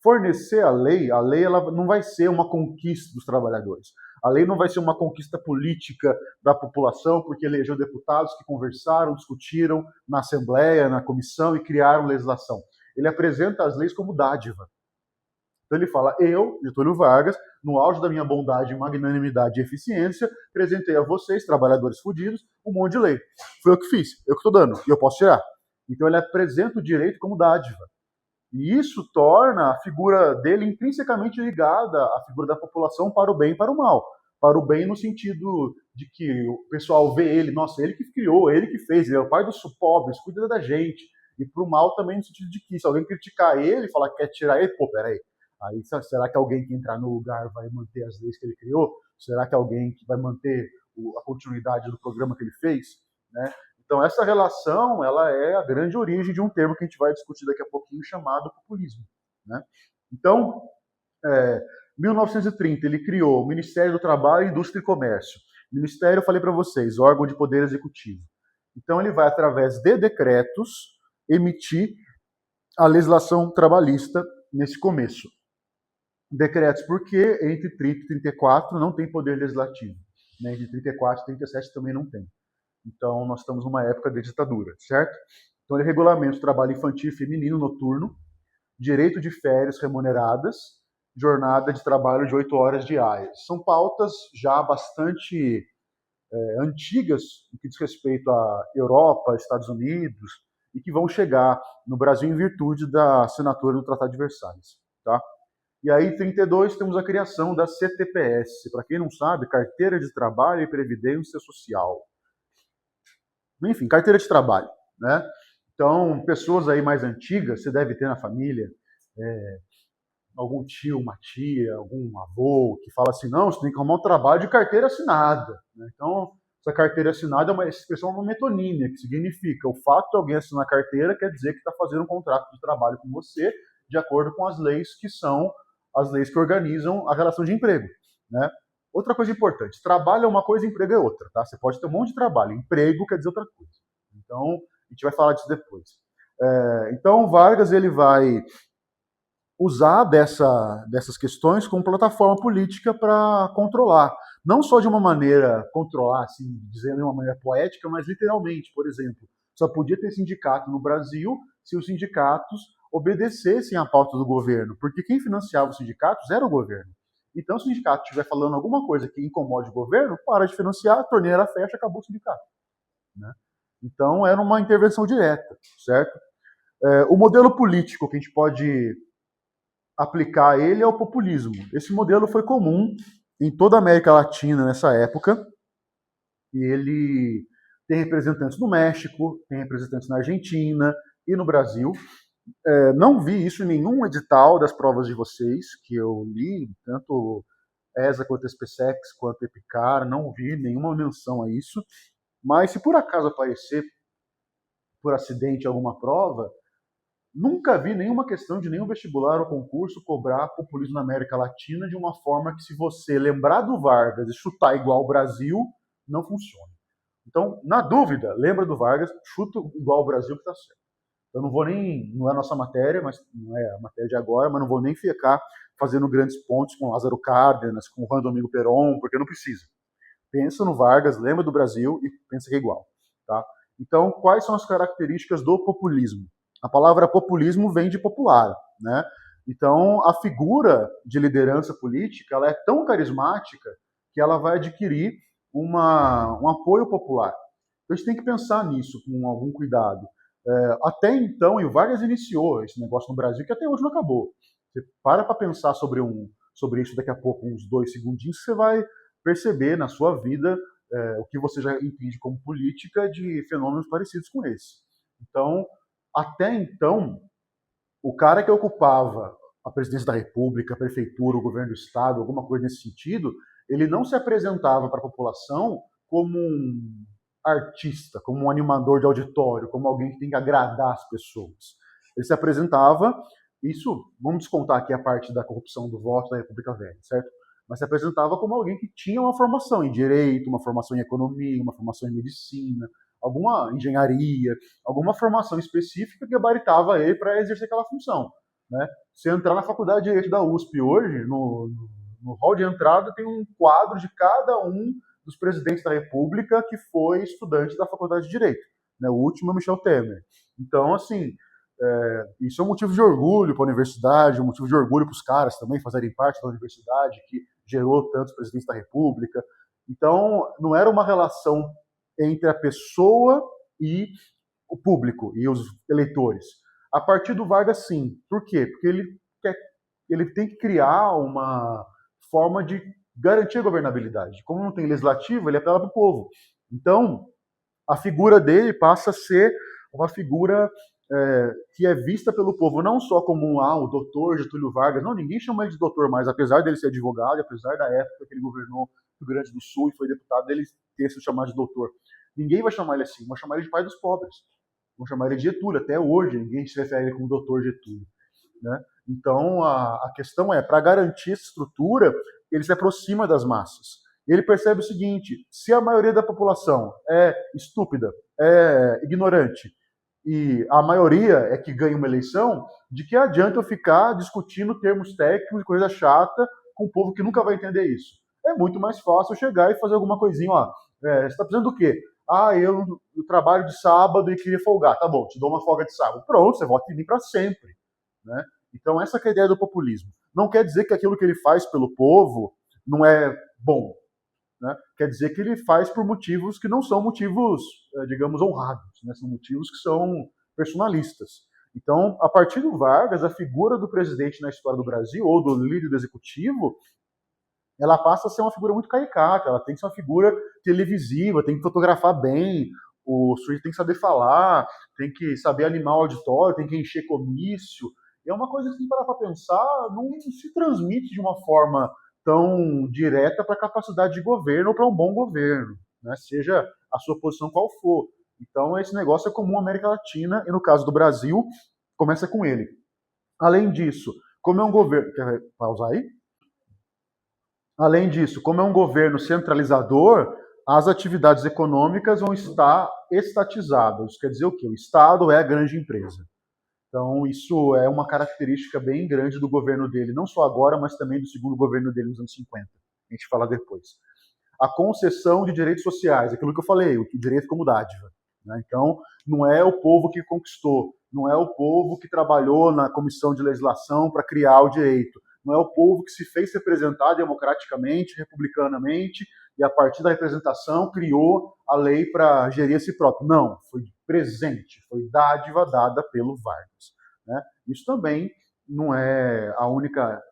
fornecer a lei ela não vai ser uma conquista dos trabalhadores. A lei não vai ser uma conquista política da população, porque elegeu deputados que conversaram, discutiram na Assembleia, na comissão e criaram legislação. Ele apresenta as leis como dádiva. Então ele fala, eu, Getúlio Vargas, no auge da minha bondade, magnanimidade e eficiência, apresentei a vocês, trabalhadores fudidos, um monte de lei. Foi eu que fiz, eu que estou dando, e eu posso tirar. Então ele apresenta o direito como dádiva. E isso torna a figura dele intrinsecamente ligada à figura da população para o bem e para o mal. Para o bem no sentido de que o pessoal vê ele, nossa, ele que criou, ele que fez, ele é o pai dos pobres, cuida da gente. E para o mal também no sentido de que se alguém criticar ele, falar que quer tirar ele, pô, peraí, aí será que alguém que entrar no lugar vai manter as leis que ele criou? Será que alguém que vai manter a continuidade do programa que ele fez? Né? Então essa relação ela é a grande origem de um termo que a gente vai discutir daqui a pouquinho chamado populismo. Né? Então, 1930 ele criou o Ministério do Trabalho, Indústria e Comércio. Ministério, eu falei para vocês, órgão de poder executivo. Então ele vai, através de decretos, emitir a legislação trabalhista nesse começo. Decretos porque entre 30 e 34 não tem poder legislativo. Né? Entre 34 e 37 também não tem. Então nós estamos numa época de ditadura, certo? Então ele regulamenta o trabalho infantil e feminino noturno, direito de férias remuneradas, jornada de trabalho de 8 horas diárias. São pautas já bastante antigas no que diz respeito à Europa, Estados Unidos, e que vão chegar no Brasil em virtude da assinatura do Tratado de Versalhes. Tá? E aí, em 32, temos a criação da CTPS. Para quem não sabe, Carteira de Trabalho e Previdência Social. Enfim, carteira de trabalho. Né? Então, pessoas aí mais antigas, você deve ter na família algum tio, uma tia, algum avô que fala assim, não, você tem que arrumar um trabalho de carteira assinada. Né? Então, essa carteira assinada é uma expressão, uma metonímia, que significa o fato de alguém assinar a carteira quer dizer que está fazendo um contrato de trabalho com você de acordo com as leis que são as leis que organizam a relação de emprego. Né? Outra coisa importante, trabalho é uma coisa, emprego é outra. Tá? Você pode ter um monte de trabalho, emprego quer dizer outra coisa. Então, a gente vai falar disso depois. Então, Vargas ele vai usar dessas questões como plataforma política para controlar. Não só de uma maneira, controlar, assim, dizendo de uma maneira poética, mas literalmente, por exemplo. Só podia ter sindicato no Brasil se os sindicatos obedecessem à pauta do governo, porque quem financiava os sindicatos era o governo. Então, se o sindicato estiver falando alguma coisa que incomode o governo, para de financiar, a torneira fecha, acabou o sindicato. Né? Então, era uma intervenção direta, certo? O modelo político que a gente pode aplicar a ele é o populismo. Esse modelo foi comum em toda a América Latina nessa época, e ele tem representantes no México, tem representantes na Argentina e no Brasil. Não vi isso em nenhum edital das provas de vocês, que eu li, tanto ESA quanto SPSEX, quanto EPICAR, não vi nenhuma menção a isso, mas se por acaso aparecer, por acidente, alguma prova, Nunca vi nenhuma questão de nenhum vestibular ou concurso cobrar populismo na América Latina de uma forma que, se você lembrar do Vargas e chutar igual o Brasil, não funciona. Então, na dúvida, lembra do Vargas, chuta igual o Brasil que está certo. Eu não vou nem, não é a nossa matéria, mas não é a matéria de agora, mas não vou nem ficar fazendo grandes pontes com Lázaro Cárdenas, com Juan Domingo Perón, porque não precisa. Pensa no Vargas, lembra do Brasil e pensa que é igual. Tá? Então, quais são as características do populismo? A palavra populismo vem de popular, né? Então, a figura de liderança política, ela é tão carismática que ela vai adquirir um apoio popular. Então, a gente tem que pensar nisso com algum cuidado. Até então, e o Vargas iniciou esse negócio no Brasil, que até hoje não acabou. Você para pensar sobre isso daqui a pouco, uns 2 segundinhos, você vai perceber na sua vida o que você já entende como política de fenômenos parecidos com esse. Então, até então, o cara que ocupava a presidência da República, a prefeitura, o governo do estado, alguma coisa nesse sentido, ele não se apresentava para a população como um artista, como um animador de auditório, como alguém que tem que agradar as pessoas. Ele se apresentava, isso, vamos descontar aqui a parte da corrupção do voto da República Velha, certo? Mas se apresentava como alguém que tinha uma formação em direito, uma formação em economia, uma formação em medicina, alguma engenharia, alguma formação específica que gabaritava ele para exercer aquela função. Né? Se entrar na faculdade de Direito da USP hoje, no hall de entrada tem um quadro de cada um dos presidentes da República que foi estudante da faculdade de Direito. Né? O último é Michel Temer. Então, assim, isso é um motivo de orgulho para a universidade, um motivo de orgulho para os caras também fazerem parte da universidade que gerou tantos presidentes da República. Então, não era uma relação entre a pessoa e o público e os eleitores. A partir do Vargas, sim. Por quê? Porque ele tem que criar uma forma de garantir a governabilidade. Como não tem legislativo, ele apela para o povo. Então, a figura dele passa a ser uma figura que é vista pelo povo não só como o doutor Getúlio Vargas. Não, ninguém chama ele de doutor mais, apesar dele ser advogado, apesar da época que ele governou Rio Grande do Sul e foi deputado, dele ter se chamado de doutor. Ninguém vai chamar ele assim, vai chamar ele de pai dos pobres. Vão chamar ele de Getúlio. Até hoje, ninguém se refere a ele como doutor Getúlio. Né? Então, a questão é, para garantir essa estrutura, ele se aproxima das massas. Ele percebe o seguinte, se a maioria da população é estúpida, é ignorante, e a maioria é que ganha uma eleição, de que adianta eu ficar discutindo termos técnicos e coisa chata com o povo que nunca vai entender isso? É muito mais fácil chegar e fazer alguma coisinha, você está precisando do quê? Eu trabalho de sábado e queria folgar. Tá bom, te dou uma folga de sábado. Pronto, você vota em mim para sempre. Né? Então, essa é a ideia do populismo. Não quer dizer que aquilo que ele faz pelo povo não é bom. Né? Quer dizer que ele faz por motivos que não são motivos, digamos, honrados. Né? São motivos que são personalistas. Então, a partir do Vargas, a figura do presidente na história do Brasil, ou do líder do executivo, ela passa a ser uma figura muito caricata, ela tem que ser uma figura televisiva, tem que fotografar bem, o sujeito tem que saber falar, tem que saber animar o auditório, tem que encher comício. E é uma coisa que, se parar para pensar, não se transmite de uma forma tão direta para a capacidade de governo ou para um bom governo, né? Seja a sua posição qual for. Então, esse negócio é comum na América Latina, e no caso do Brasil, começa com ele. Além disso, como é um governo... Quer pausar aí? Além disso, como é um governo centralizador, as atividades econômicas vão estar estatizadas. Isso quer dizer o quê? O Estado é a grande empresa. Então, isso é uma característica bem grande do governo dele, não só agora, mas também do segundo governo dele nos anos 50. A gente fala depois. A concessão de direitos sociais, aquilo que eu falei, o direito como dádiva. Né? Então, não é o povo que conquistou, não é o povo que trabalhou na comissão de legislação para criar o direito, não é o povo que se fez representar democraticamente, republicanamente, e a partir da representação criou a lei para gerir a si próprio. Não, foi presente, foi dádiva dada pelo Vargas. Né? Isso também não é a única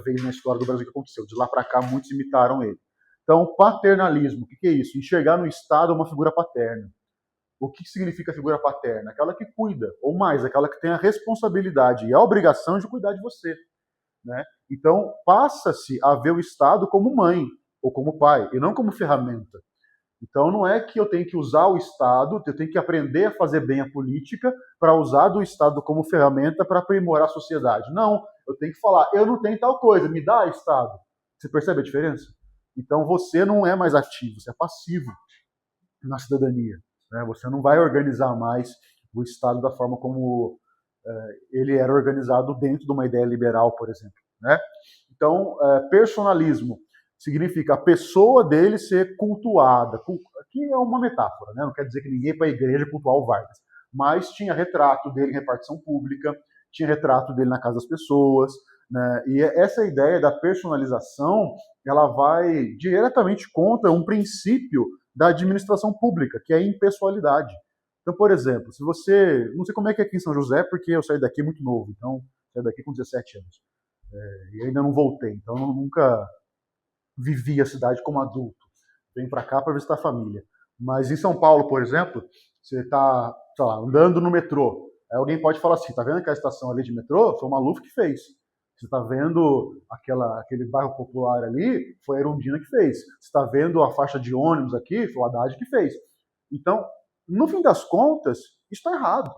vez na história do Brasil que aconteceu. De lá para cá, muitos imitaram ele. Então, paternalismo, o que é isso? Enxergar no Estado uma figura paterna. O que significa a figura paterna? Aquela que cuida, ou mais, aquela que tem a responsabilidade e a obrigação de cuidar de você. Né? Então, passa-se a ver o Estado como mãe ou como pai, e não como ferramenta. Então não é que eu tenho que usar o Estado, eu tenho que aprender a fazer bem a política para usar do Estado como ferramenta para aprimorar a sociedade. Não, eu tenho que falar, eu não tenho tal coisa, me dá Estado. Você percebe a diferença? Então você não é mais ativo, você é passivo na cidadania. Né? Você não vai organizar mais o Estado da forma como ele era organizado dentro de uma ideia liberal, por exemplo. Né? Então, personalismo significa a pessoa dele ser cultuada. Aqui é uma metáfora, né? Não quer dizer que ninguém ia para a igreja cultuar o Vargas. Mas tinha retrato dele em repartição pública, tinha retrato dele na casa das pessoas, né? E essa ideia da personalização, ela vai diretamente contra um princípio da administração pública, que é a impessoalidade. Então, por exemplo, se você... Não sei como é que é aqui em São José, porque eu saí daqui muito novo, então saí daqui com 17 anos. E ainda não voltei, então eu nunca vivi a cidade como adulto. Venho para cá para visitar a família. Mas em São Paulo, por exemplo, você está, sei lá, andando no metrô. Aí alguém pode falar assim, tá vendo aquela estação ali de metrô? Foi o Maluf que fez. Você está vendo aquele bairro popular ali? Foi a Erundina que fez. Você está vendo a faixa de ônibus aqui? Foi o Haddad que fez. Então, no fim das contas, isso está errado.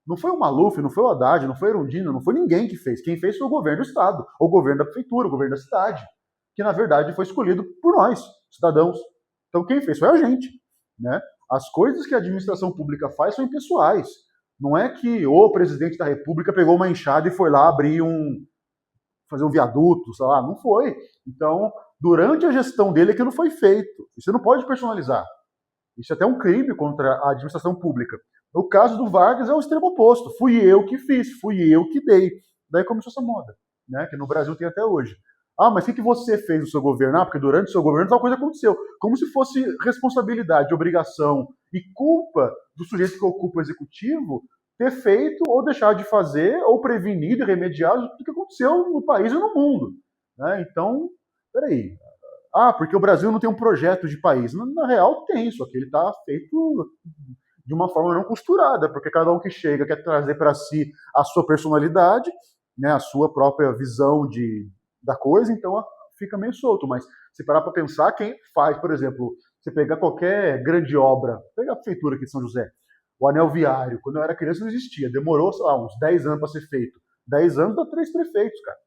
Não foi o Maluf, não foi o Haddad, não foi a Erundina, não foi ninguém que fez. Quem fez foi o governo do Estado, o governo da prefeitura, o governo da cidade, que na verdade foi escolhido por nós, cidadãos. Então quem fez foi a gente. Né? As coisas que a administração pública faz são impessoais. Não é que o presidente da República pegou uma enxada e foi lá fazer um viaduto, sei lá, não foi. Então, durante a gestão dele aquilo foi feito. Você não pode personalizar. Isso é até um crime contra a administração pública. No caso do Vargas é o extremo oposto. Fui eu que fiz, fui eu que dei. Daí começou essa moda, né? Que no Brasil tem até hoje. Ah, mas o que você fez no seu governo? Ah, porque durante o seu governo tal coisa aconteceu. Como se fosse responsabilidade, obrigação e culpa do sujeito que ocupa o executivo ter feito ou deixar de fazer ou prevenido e remediado tudo que aconteceu no país e no mundo. Né? Então, peraí. Ah, porque o Brasil não tem um projeto de país. Na real tem, só que ele está feito de uma forma não costurada, porque cada um que chega quer trazer para si a sua personalidade, né, a sua própria visão da coisa, então fica meio solto. Mas se parar para pensar, quem faz, por exemplo, você pegar qualquer grande obra, pega a prefeitura aqui de São José, o anel viário, quando eu era criança não existia, demorou, sei lá, uns 10 anos para ser feito. 10 anos dá 3 prefeitos, cara.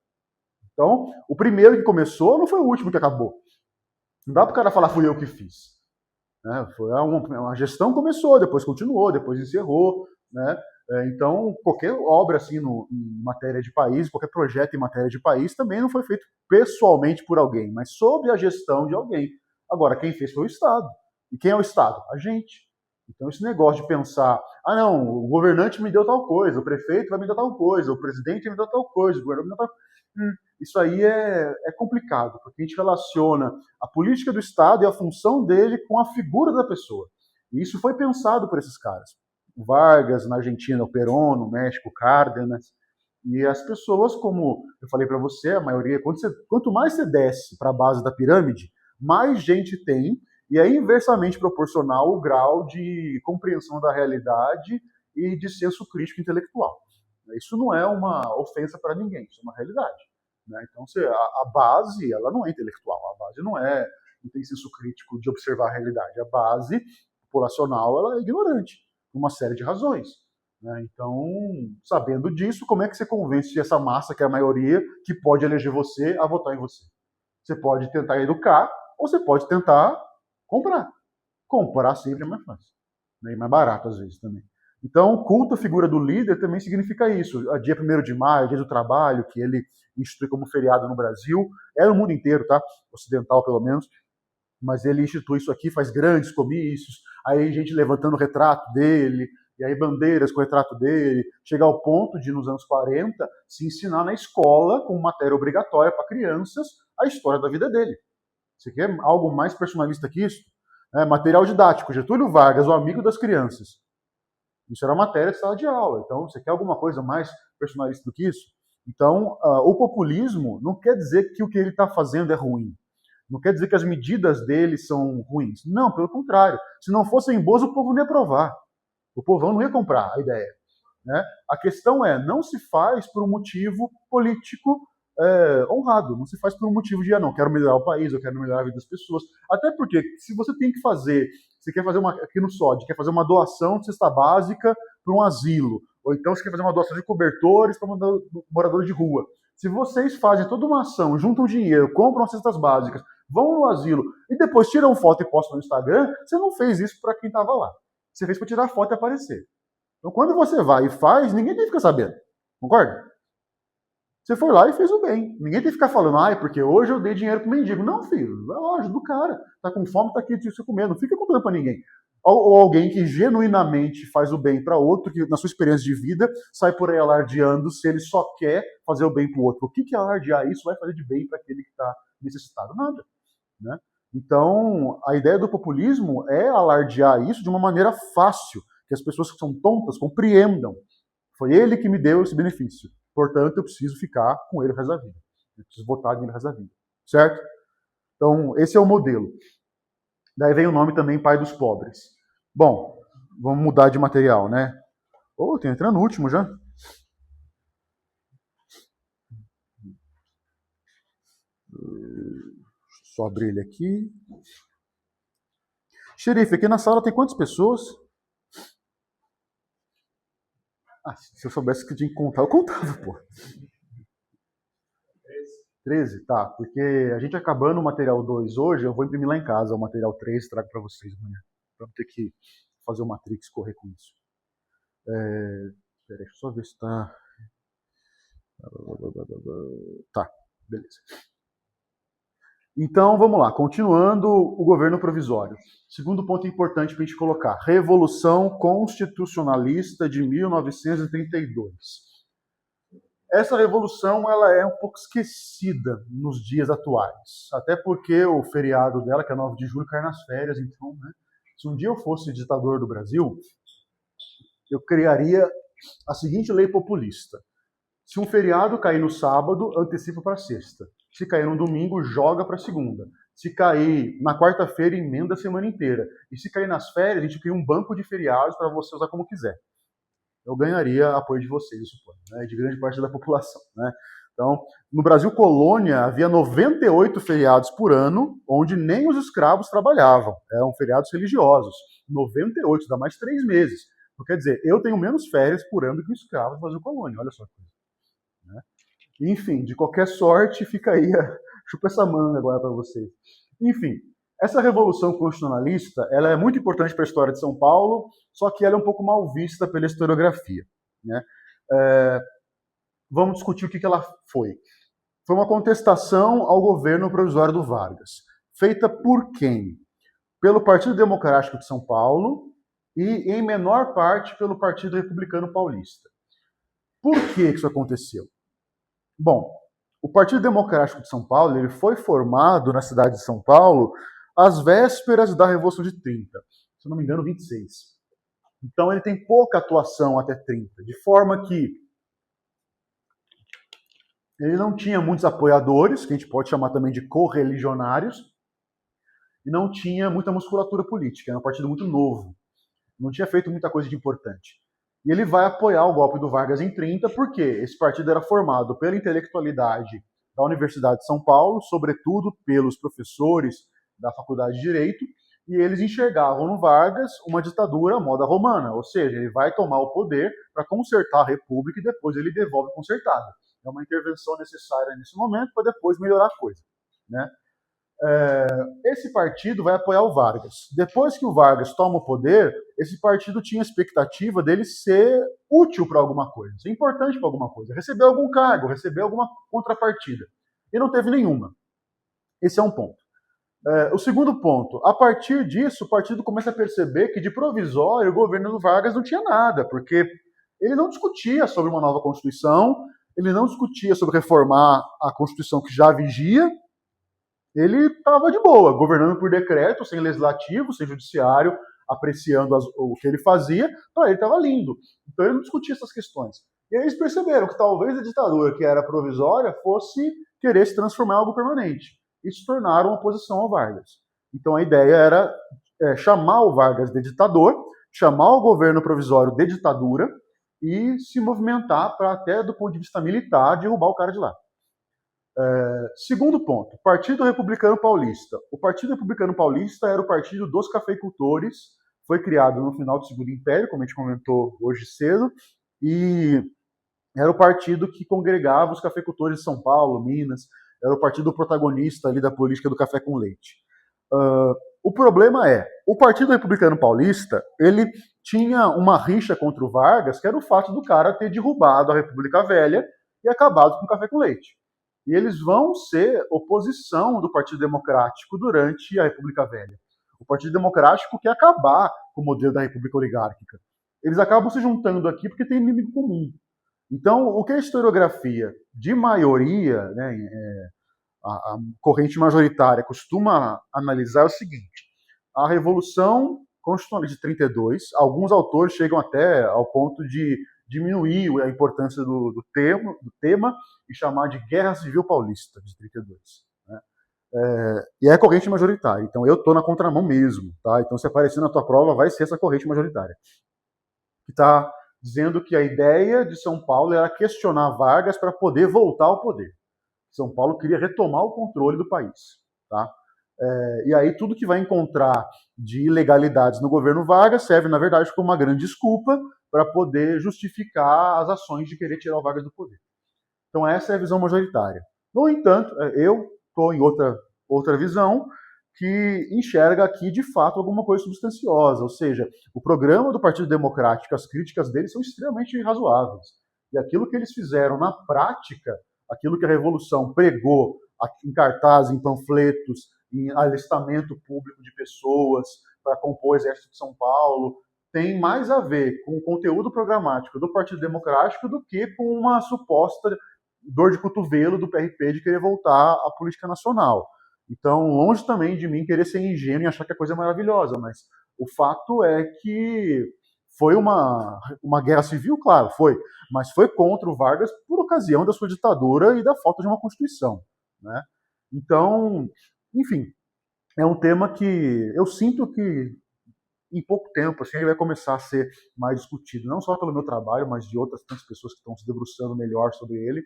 Então, o primeiro que começou não foi o último que acabou. Não dá para o cara falar, fui eu que fiz. Né? Foi uma gestão começou, depois continuou, depois encerrou. Né? Então, qualquer obra assim em matéria de país, qualquer projeto em matéria de país também não foi feito pessoalmente por alguém, mas sob a gestão de alguém. Agora, quem fez foi o Estado. E quem é o Estado? A gente. Então, esse negócio de pensar, ah não, o governante me deu tal coisa, o prefeito vai me dar tal coisa, o presidente me deu tal coisa, o governo me deu tal coisa. Isso aí é complicado, porque a gente relaciona a política do Estado e a função dele com a figura da pessoa. E isso foi pensado por esses caras. O Vargas, na Argentina, o Perón, no México, o Cárdenas. E as pessoas, como eu falei para você, a maioria, quanto mais você desce para a base da pirâmide, mais gente tem, e é inversamente proporcional o grau de compreensão da realidade e de senso crítico intelectual. Isso não é uma ofensa para ninguém, isso é uma realidade. Né? Então, a base ela não é intelectual, a base não tem senso crítico de observar a realidade. A base populacional ela é ignorante, por uma série de razões. Né? Então, sabendo disso, como é que você convence essa massa, que é a maioria, que pode eleger você, a votar em você? Você pode tentar educar, ou você pode tentar comprar. Comprar sempre é mais fácil. Né? E mais barato, às vezes, também. Então, culto à figura do líder também significa isso. A dia 1º de maio, dia do trabalho, que ele institui como feriado no Brasil, é no mundo inteiro, tá? Ocidental, pelo menos. Mas ele institui isso aqui, faz grandes comícios, aí gente levantando o retrato dele, e aí bandeiras com o retrato dele, chegar ao ponto de, nos anos 40, se ensinar na escola, como matéria obrigatória para crianças, a história da vida dele. Você quer algo mais personalista que isso? Material didático, Getúlio Vargas, o amigo das crianças. Isso era matéria de sala de aula. Então, você quer alguma coisa mais personalista do que isso? Então, o populismo não quer dizer que o que ele está fazendo é ruim. Não quer dizer que as medidas dele são ruins. Não, pelo contrário. Se não fossem boas, o povo não ia aprovar. O povão não ia comprar a ideia. Né? A questão não se faz por um motivo político honrado. Não se faz por um motivo de, não, quero melhorar o país, eu quero melhorar a vida das pessoas. Até porque, se você tem que fazer, você quer fazer aqui no SOD, quer fazer uma doação de cesta básica para um asilo, ou então você quer fazer uma doação de cobertores para moradores de rua. Se vocês fazem toda uma ação, juntam dinheiro, compram as cestas básicas, vão no asilo e depois tiram foto e postam no Instagram, você não fez isso para quem estava lá. Você fez para tirar foto e aparecer. Então, quando você vai e faz, ninguém tem que ficar sabendo. Concorda? Você foi lá e fez o bem. Ninguém tem que ficar falando, porque hoje eu dei dinheiro pro mendigo. Não, filho, vai lá, ajuda o cara. Tá com fome, tá aqui de você comer. Não fica contando para ninguém. Ou alguém que genuinamente faz o bem para outro, que na sua experiência de vida sai por aí alardeando se ele só quer fazer o bem para o outro. O que alardear isso vai fazer de bem para aquele que está necessitado? Nada. Né? Então, a ideia do populismo é alardear isso de uma maneira fácil, que as pessoas que são tontas compreendam. Foi ele que me deu esse benefício. Portanto, eu preciso ficar com ele o resto da vida. Eu preciso votar nele o resto da vida. Certo? Então, esse é o modelo. Daí vem o nome também Pai dos Pobres. Bom, vamos mudar de material, né? Tô entrando no último já. Só abrir ele aqui. Xerife, aqui na sala tem quantas pessoas? Se eu soubesse que tinha que contar, eu contava, pô. 13, tá. Porque a gente acabando o material 2 hoje, eu vou imprimir lá em casa o material 3 e trago para vocês amanhã. Pra não ter que fazer o Matrix correr com isso. Peraí, deixa eu só ver se tá... Tá, beleza. Então, vamos lá. Continuando o governo provisório. Segundo ponto importante para a gente colocar. Revolução Constitucionalista de 1932. Essa revolução ela é um pouco esquecida nos dias atuais. Até porque o feriado dela, que é 9 de julho, cai nas férias. Então, né, se um dia eu fosse ditador do Brasil, eu criaria a seguinte lei populista. Se um feriado cair no sábado, antecipa para sexta. Se cair no domingo, joga para segunda. Se cair na quarta-feira, emenda a semana inteira. E se cair nas férias, a gente cria um banco de feriados para você usar como quiser. Eu ganharia apoio de vocês, eu suponho, né? De grande parte da população. Né? Então, no Brasil colônia, havia 98 feriados por ano, onde nem os escravos trabalhavam. Eram feriados religiosos. 98, dá mais 3 meses. Então, quer dizer, eu tenho menos férias por ano que o escravo do Brasil colônia. Olha só. Né? Enfim, de qualquer sorte, fica aí, chupa essa manga agora para vocês. Enfim, essa revolução constitucionalista, ela é muito importante para a história de São Paulo, só que ela é um pouco mal vista pela historiografia. Né? Vamos discutir o que ela foi. Foi uma contestação ao governo provisório do Vargas. Feita por quem? Pelo Partido Democrático de São Paulo e, em menor parte, pelo Partido Republicano Paulista. Por que isso aconteceu? Bom, o Partido Democrático de São Paulo ele foi formado na cidade de São Paulo às vésperas da Revolução de 30, se não me engano, 26. Então ele tem pouca atuação até 30, de forma que ele não tinha muitos apoiadores, que a gente pode chamar também de correligionários, e não tinha muita musculatura política, era um partido muito novo, não tinha feito muita coisa de importante. E ele vai apoiar o golpe do Vargas em 30, porque esse partido era formado pela intelectualidade da Universidade de São Paulo, sobretudo pelos professores da Faculdade de Direito, e eles enxergavam no Vargas uma ditadura à moda romana, ou seja, ele vai tomar o poder para consertar a República e depois ele devolve consertada. É uma intervenção necessária nesse momento para depois melhorar a coisa. Né? Esse partido vai apoiar o Vargas. Depois que o Vargas toma o poder, esse partido tinha a expectativa dele ser útil para alguma coisa, ser importante para alguma coisa, receber algum cargo, receber alguma contrapartida. E não teve nenhuma. Esse é um ponto. O segundo ponto, a partir disso, o partido começa a perceber que de provisório o governo do Vargas não tinha nada, porque ele não discutia sobre uma nova Constituição, ele não discutia sobre reformar a Constituição que já vigia, ele estava de boa, governando por decreto, sem legislativo, sem judiciário, apreciando o que ele fazia, para ele estava lindo. Então ele não discutia essas questões. E aí eles perceberam que talvez a ditadura que era provisória fosse querer se transformar em algo permanente. E se tornaram oposição ao Vargas. Então a ideia era chamar o Vargas de ditador, chamar o governo provisório de ditadura e se movimentar para até, do ponto de vista militar, derrubar o cara de lá. Segundo ponto, Partido Republicano Paulista. O Partido Republicano Paulista era o partido dos cafeicultores, foi criado no final do Segundo Império, como a gente comentou hoje cedo, e era o partido que congregava os cafeicultores de São Paulo, Minas, era o partido protagonista ali da política do café com leite. O problema é, o Partido Republicano Paulista, ele tinha uma rixa contra o Vargas, que era o fato do cara ter derrubado a República Velha e acabado com o café com leite. E eles vão ser oposição do Partido Democrático durante a República Velha. O Partido Democrático quer acabar com o modelo da República Oligárquica. Eles acabam se juntando aqui porque tem inimigo comum. Então, o que a historiografia de maioria, né, a corrente majoritária costuma analisar é o seguinte: a Revolução Constitucional de 32, alguns autores chegam até ao ponto de diminuir a importância do tema e chamar de Guerra Civil Paulista de 32. Né? E é a corrente majoritária, então eu estou na contramão mesmo. Tá? Então, se aparecer na tua prova, vai ser essa corrente majoritária. Que está dizendo que a ideia de São Paulo era questionar Vargas para poder voltar ao poder. São Paulo queria retomar o controle do país. Tá? E aí tudo que vai encontrar de ilegalidades no governo Vargas serve, na verdade, como uma grande desculpa para poder justificar as ações de querer tirar o Vargas do poder. Então essa é a visão majoritária. No entanto, eu estou em outra visão que enxerga aqui, de fato, alguma coisa substanciosa. Ou seja, o programa do Partido Democrático, as críticas deles são extremamente razoáveis. E aquilo que eles fizeram na prática, aquilo que a Revolução pregou em cartaz, em panfletos, em alistamento público de pessoas para compor o Exército de São Paulo, tem mais a ver com o conteúdo programático do Partido Democrático do que com uma suposta dor de cotovelo do PRP de querer voltar à política nacional. Então, longe também de mim querer ser ingênuo e achar que a coisa é maravilhosa, mas o fato é que foi uma guerra civil, claro, foi, mas foi contra o Vargas por ocasião da sua ditadura e da falta de uma Constituição. Né? Então, enfim, é um tema que eu sinto que em pouco tempo assim, ele vai começar a ser mais discutido, não só pelo meu trabalho, mas de outras tantas pessoas que estão se debruçando melhor sobre ele,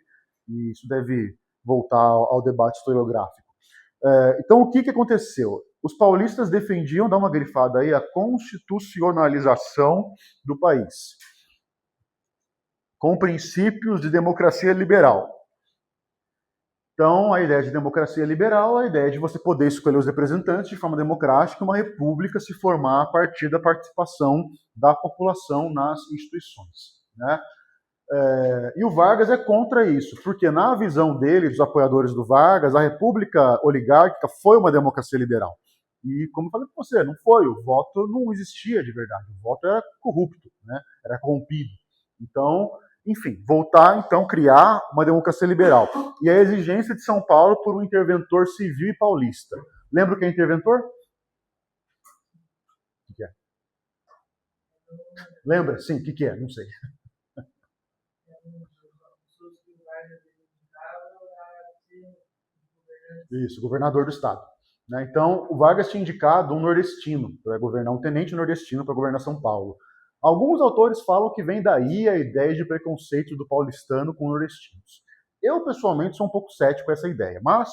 e isso deve voltar ao debate historiográfico. Então, o que aconteceu? Os paulistas defendiam, dá uma grifada aí, a constitucionalização do país, com princípios de democracia liberal. Então, a ideia de democracia liberal é a ideia de você poder escolher os representantes de forma democrática e uma república se formar a partir da participação da população nas instituições. Né? E o Vargas é contra isso, porque na visão dele, dos apoiadores do Vargas, a república oligárquica foi uma democracia liberal. E, como eu falei para você, não foi, o voto não existia de verdade, o voto era corrupto, né? Era corrompido. Então, enfim, voltar, então, criar uma democracia liberal. E a exigência de São Paulo por um interventor civil e paulista. Lembra o que é interventor? O que é? Lembra? Sim, o que é? Não sei. Isso, governador do estado. Né? Então, o Vargas tinha indicado um nordestino para governar, um tenente nordestino para governar São Paulo. Alguns autores falam que vem daí a ideia de preconceito do paulistano com nordestinos. Eu, pessoalmente, sou um pouco cético com essa ideia, mas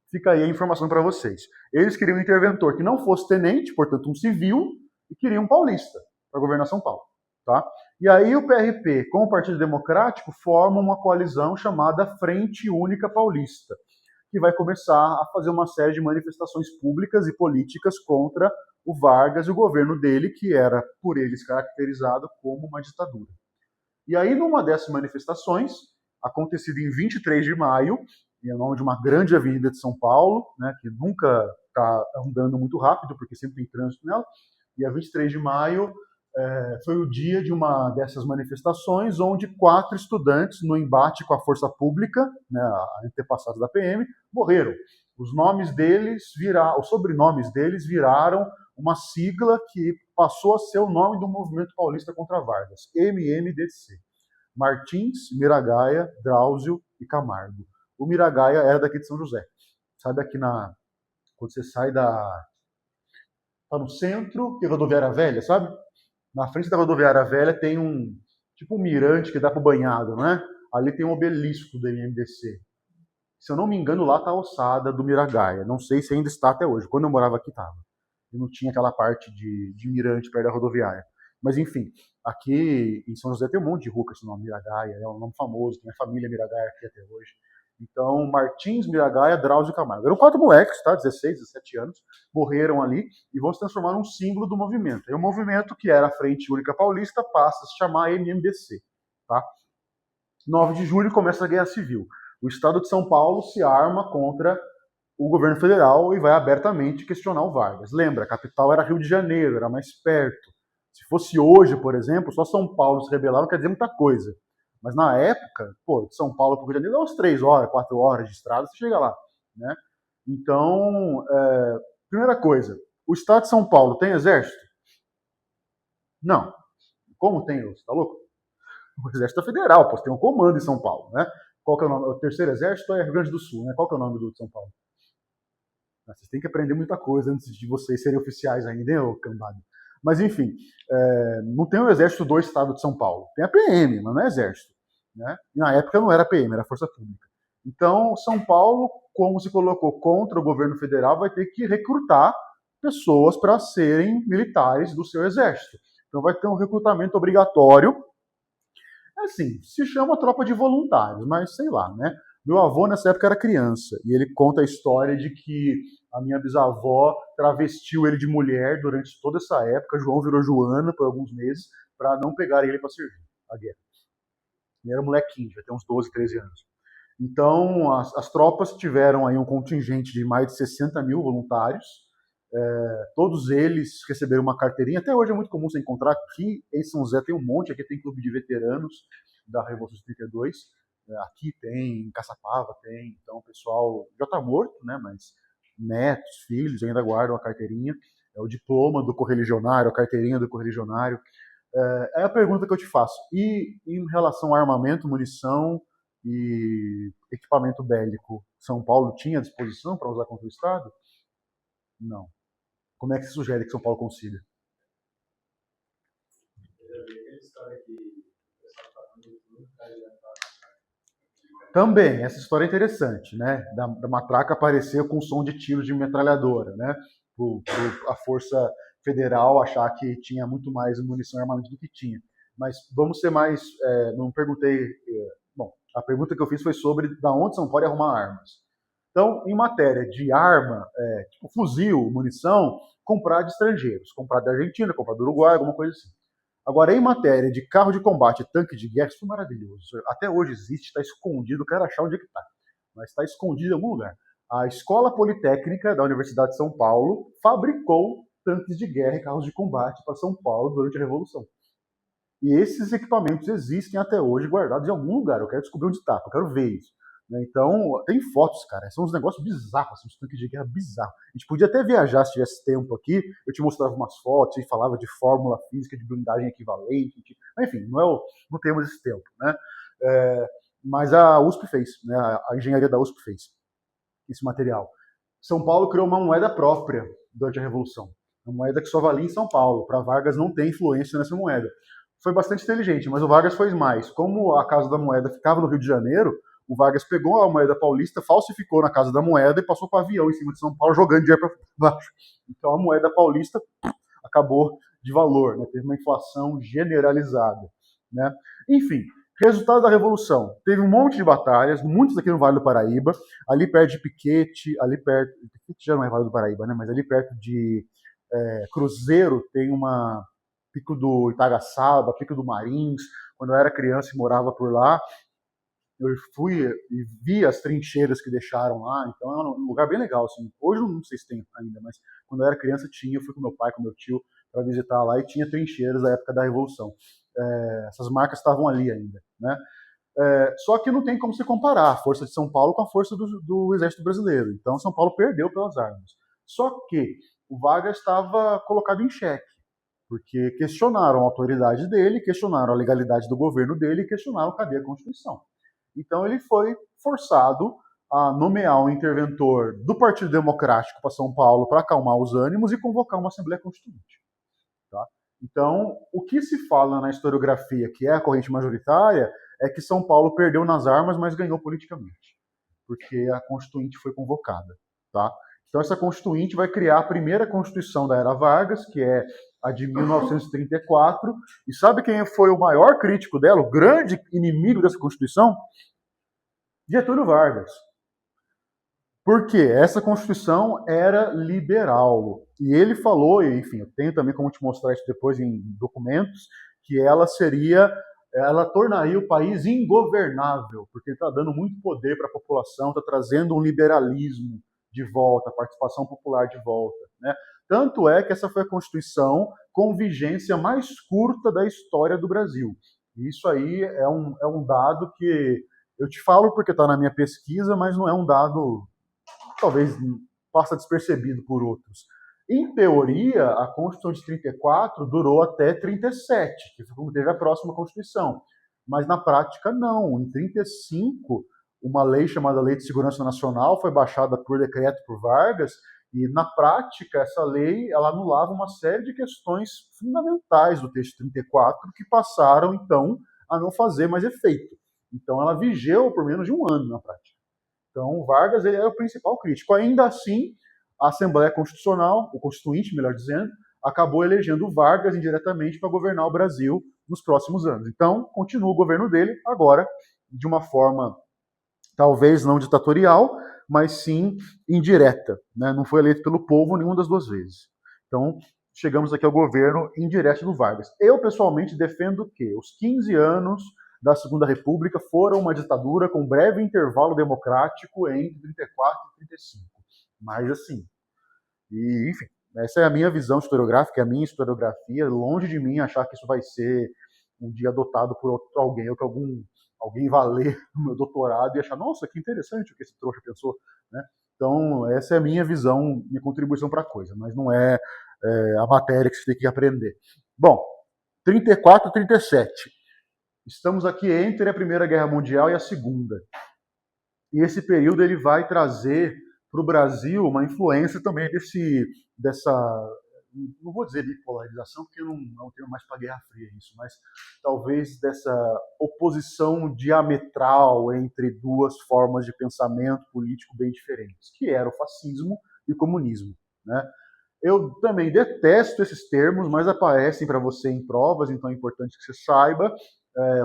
fica aí a informação para vocês. Eles queriam um interventor que não fosse tenente, portanto um civil, e queriam um paulista para governar São Paulo. Tá? E aí o PRP, com o Partido Democrático, formam uma coalizão chamada Frente Única Paulista, que vai começar a fazer uma série de manifestações públicas e políticas contra o Vargas e o governo dele, que era, por eles, caracterizado como uma ditadura. E aí, numa dessas manifestações, acontecida em 23 de maio, em nome de uma grande avenida de São Paulo, né, que nunca está andando muito rápido, porque sempre tem trânsito nela, e a 23 de maio foi o dia de uma dessas manifestações, onde 4 estudantes, no embate com a força pública, né, antepassados da PM, morreram. Os sobrenomes deles viraram uma sigla que passou a ser o nome do Movimento Paulista contra Vargas, MMDC. Martins, Miragaia, Drauzio e Camargo. O Miragaia era daqui de São José. Sabe aqui quando você sai tá no centro, que é Rodoviária Velha, sabe? Na frente da Rodoviária Velha tem tipo um mirante que dá para o banhado, não é? Ali tem um obelisco do MMDC. Se eu não me engano, lá está a ossada do Miragaia. Não sei se ainda está até hoje. Quando eu morava aqui, estava. E não tinha aquela parte de mirante perto da rodoviária. Mas, enfim, aqui em São José tem um monte de rua com esse nome, Miragaia. É um nome famoso, tem a família Miragaia aqui até hoje. Então, Martins, Miragaia, Drauzio Camargo. Eram 4 moleques, tá? 16, 17 anos, morreram ali e vão se transformar num símbolo do movimento. E o movimento, que era a Frente Única Paulista, passa a se chamar MMBC, tá? 9 de julho começa a Guerra Civil. O Estado de São Paulo se arma contra o governo federal e vai abertamente questionar o Vargas. Lembra, a capital era Rio de Janeiro, era mais perto. Se fosse hoje, por exemplo, só São Paulo se rebelar não quer dizer muita coisa. Mas na época, pô, de São Paulo para o Rio de Janeiro dá umas 3 horas, 4 horas de estrada, você chega lá, né? Então, primeira coisa, o Estado de São Paulo tem exército? Não. Como tem? Você tá louco? O Exército Federal, pô, tem um comando em São Paulo, né? Qual que é o nome? O terceiro exército é Rio Grande do Sul, né? Qual que é o nome do de São Paulo? Vocês têm que aprender muita coisa antes de vocês serem oficiais ainda, hein, ô cambada? Mas, enfim, não tem o exército do estado de São Paulo. Tem a PM, mas não é exército. Né? E na época não era PM, era Força Pública. Então, São Paulo, como se colocou contra o governo federal, vai ter que recrutar pessoas para serem militares do seu exército. Então vai ter um recrutamento obrigatório. Assim, se chama tropa de voluntários, mas sei lá, né? Meu avô nessa época era criança e ele conta a história de que a minha bisavó travestiu ele de mulher durante toda essa época. João virou Joana por alguns meses para não pegar ele para servir a guerra. Ele era molequinho, já tem uns 12, 13 anos. Então, as tropas tiveram aí um contingente de mais de 60 mil voluntários. Todos eles receberam uma carteirinha. Até hoje é muito comum você encontrar aqui em São José, tem um monte. Aqui tem clube de veteranos da Revolução de 32. Aqui tem, em Caçapava tem. Então, o pessoal já está morto, né? Mas netos, filhos ainda guardam a carteirinha. É o diploma do correligionário, a carteirinha do correligionário. É a pergunta que eu te faço. E em relação a armamento, munição e equipamento bélico, São Paulo tinha à disposição para usar contra o Estado? Não. Como é que se sugere que São Paulo consiga? Também, essa história é interessante, né? Da matraca aparecer com som de tiro de metralhadora, né? A Força Federal achar que tinha muito mais munição e armamento do que tinha. Mas vamos ser mais... não perguntei... bom, a pergunta que eu fiz foi sobre da onde São Paulo ia arrumar armas. Então, em matéria de arma, tipo fuzil, munição, comprar de estrangeiros. Comprar da Argentina, comprar do Uruguai, alguma coisa assim. Agora, em matéria de carro de combate, tanque de guerra, isso foi maravilhoso. Até hoje existe, está escondido, quero achar onde é que está. Mas está escondido em algum lugar. A Escola Politécnica da Universidade de São Paulo fabricou tanques de guerra e carros de combate para São Paulo durante a Revolução. E esses equipamentos existem até hoje guardados em algum lugar. Eu quero descobrir onde está, eu quero ver isso. Então, tem fotos, cara. São uns negócios bizarros, assim, uns tanques de guerra bizarros. A gente podia até viajar se tivesse tempo aqui. Eu te mostrava umas fotos e falava de fórmula física, de blindagem equivalente. Enfim, não temos esse tempo, né? Mas a USP fez, né? A engenharia da USP fez esse material. São Paulo criou uma moeda própria durante a Revolução. Uma moeda que só valia em São Paulo. Para Vargas não ter influência nessa moeda. Foi bastante inteligente, mas o Vargas fez mais. Como a Casa da Moeda ficava no Rio de Janeiro, o Vargas pegou a moeda paulista, falsificou na Casa da Moeda e passou com o avião em cima de São Paulo, jogando dinheiro para baixo. Então a moeda paulista acabou de valor, né? Teve uma inflação generalizada. Né? Enfim, resultado da Revolução. Teve um monte de batalhas, muitas aqui no Vale do Paraíba, ali perto de Piquete, ali perto... Piquete já não é Vale do Paraíba, né? Mas ali perto de Cruzeiro tem uma... Pico do Itagaçaba, Pico do Marins. Quando eu era criança e morava por lá, eu fui e vi as trincheiras que deixaram lá, então é um lugar bem legal, assim. Hoje eu não sei se tem ainda, mas quando eu era criança tinha, eu fui com meu pai, com meu tio, para visitar lá e tinha trincheiras da época da Revolução. Essas marcas estavam ali ainda, né? Só que não tem como se comparar a força de São Paulo com a força do Exército Brasileiro. Então São Paulo perdeu pelas armas. Só que o Vargas estava colocado em xeque, porque questionaram a autoridade dele, questionaram a legalidade do governo dele e questionaram cadê a Constituição. Então ele foi forçado a nomear um interventor do Partido Democrático para São Paulo para acalmar os ânimos e convocar uma Assembleia Constituinte. Tá? Então, o que se fala na historiografia, que é a corrente majoritária, é que São Paulo perdeu nas armas, mas ganhou politicamente. porque a Constituinte foi convocada, tá? Então essa Constituinte vai criar a primeira Constituição da Era Vargas, que é a de 1934, e sabe quem foi o maior crítico dela, o grande inimigo dessa Constituição? Getúlio Vargas. Por quê? Essa Constituição era liberal. E ele falou, e enfim, eu tenho também como te mostrar isso depois em documentos, que ela tornaria o país ingovernável, porque está dando muito poder para a população, está trazendo um liberalismo de volta, a participação popular de volta, né? Tanto é que essa foi a Constituição com vigência mais curta da história do Brasil. E isso aí é um dado que eu te falo porque está na minha pesquisa, mas não é um dado, talvez passa despercebido por outros. Em teoria, a Constituição de 34 durou até 37, que foi como teve a próxima Constituição. Mas na prática, não. Em 35, uma lei chamada Lei de Segurança Nacional foi baixada por decreto por Vargas, e na prática, essa lei ela anulava uma série de questões fundamentais do texto 34, que passaram, então, a não fazer mais efeito. Então, ela vigeu por menos de um ano na prática. Então, Vargas ele era o principal crítico. Ainda assim, a Assembleia Constitucional, o Constituinte, melhor dizendo, acabou elegendo Vargas indiretamente para governar o Brasil nos próximos anos. Então, continua o governo dele, agora, de uma forma talvez não ditatorial, mas sim indireta, né? Não foi eleito pelo povo nenhuma das duas vezes. Então, chegamos aqui ao governo indireto do Vargas. Eu, pessoalmente, defendo que os 15 anos da Segunda República foram uma ditadura com breve intervalo democrático entre 34 e 35. Mas assim, e enfim, essa é a minha visão historiográfica, é a minha historiografia, longe de mim achar que isso vai ser um dia adotado por alguém, ou que alguém vai ler o meu doutorado e achar, nossa, que interessante o que esse trouxa pensou, né? Então, essa é a minha visão, minha contribuição para a coisa, mas não é a matéria que você tem que aprender. Bom, 34 e 37. Estamos aqui entre a Primeira Guerra Mundial e a Segunda. E esse período ele vai trazer para o Brasil uma influência também dessa, não vou dizer bipolarização, porque eu não tenho mais para Guerra Fria isso, mas talvez dessa oposição diametral entre duas formas de pensamento político bem diferentes, que era o fascismo e o comunismo, né? Eu também detesto esses termos, mas aparecem para você em provas, então é importante que você saiba.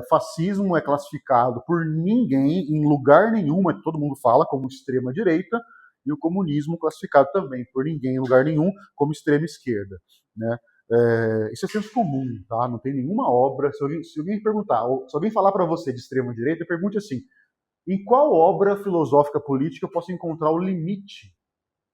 Fascismo é classificado por ninguém, em lugar nenhum, mas todo mundo fala, como extrema-direita, e o comunismo classificado também por ninguém, em lugar nenhum, como extrema-esquerda, né? Isso é senso comum, tá? Não tem nenhuma obra. Se alguém perguntar, ou se alguém falar para você de extrema-direita, pergunte assim: em qual obra filosófica política eu posso encontrar o limite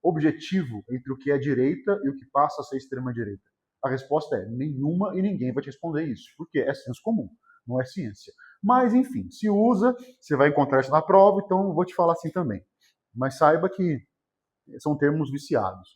objetivo entre o que é direita e o que passa a ser extrema-direita? A resposta é nenhuma, e ninguém vai te responder isso, porque é senso comum, não é ciência. Mas, enfim, se usa, você vai encontrar isso na prova, então eu vou te falar assim também. Mas saiba que são termos viciados.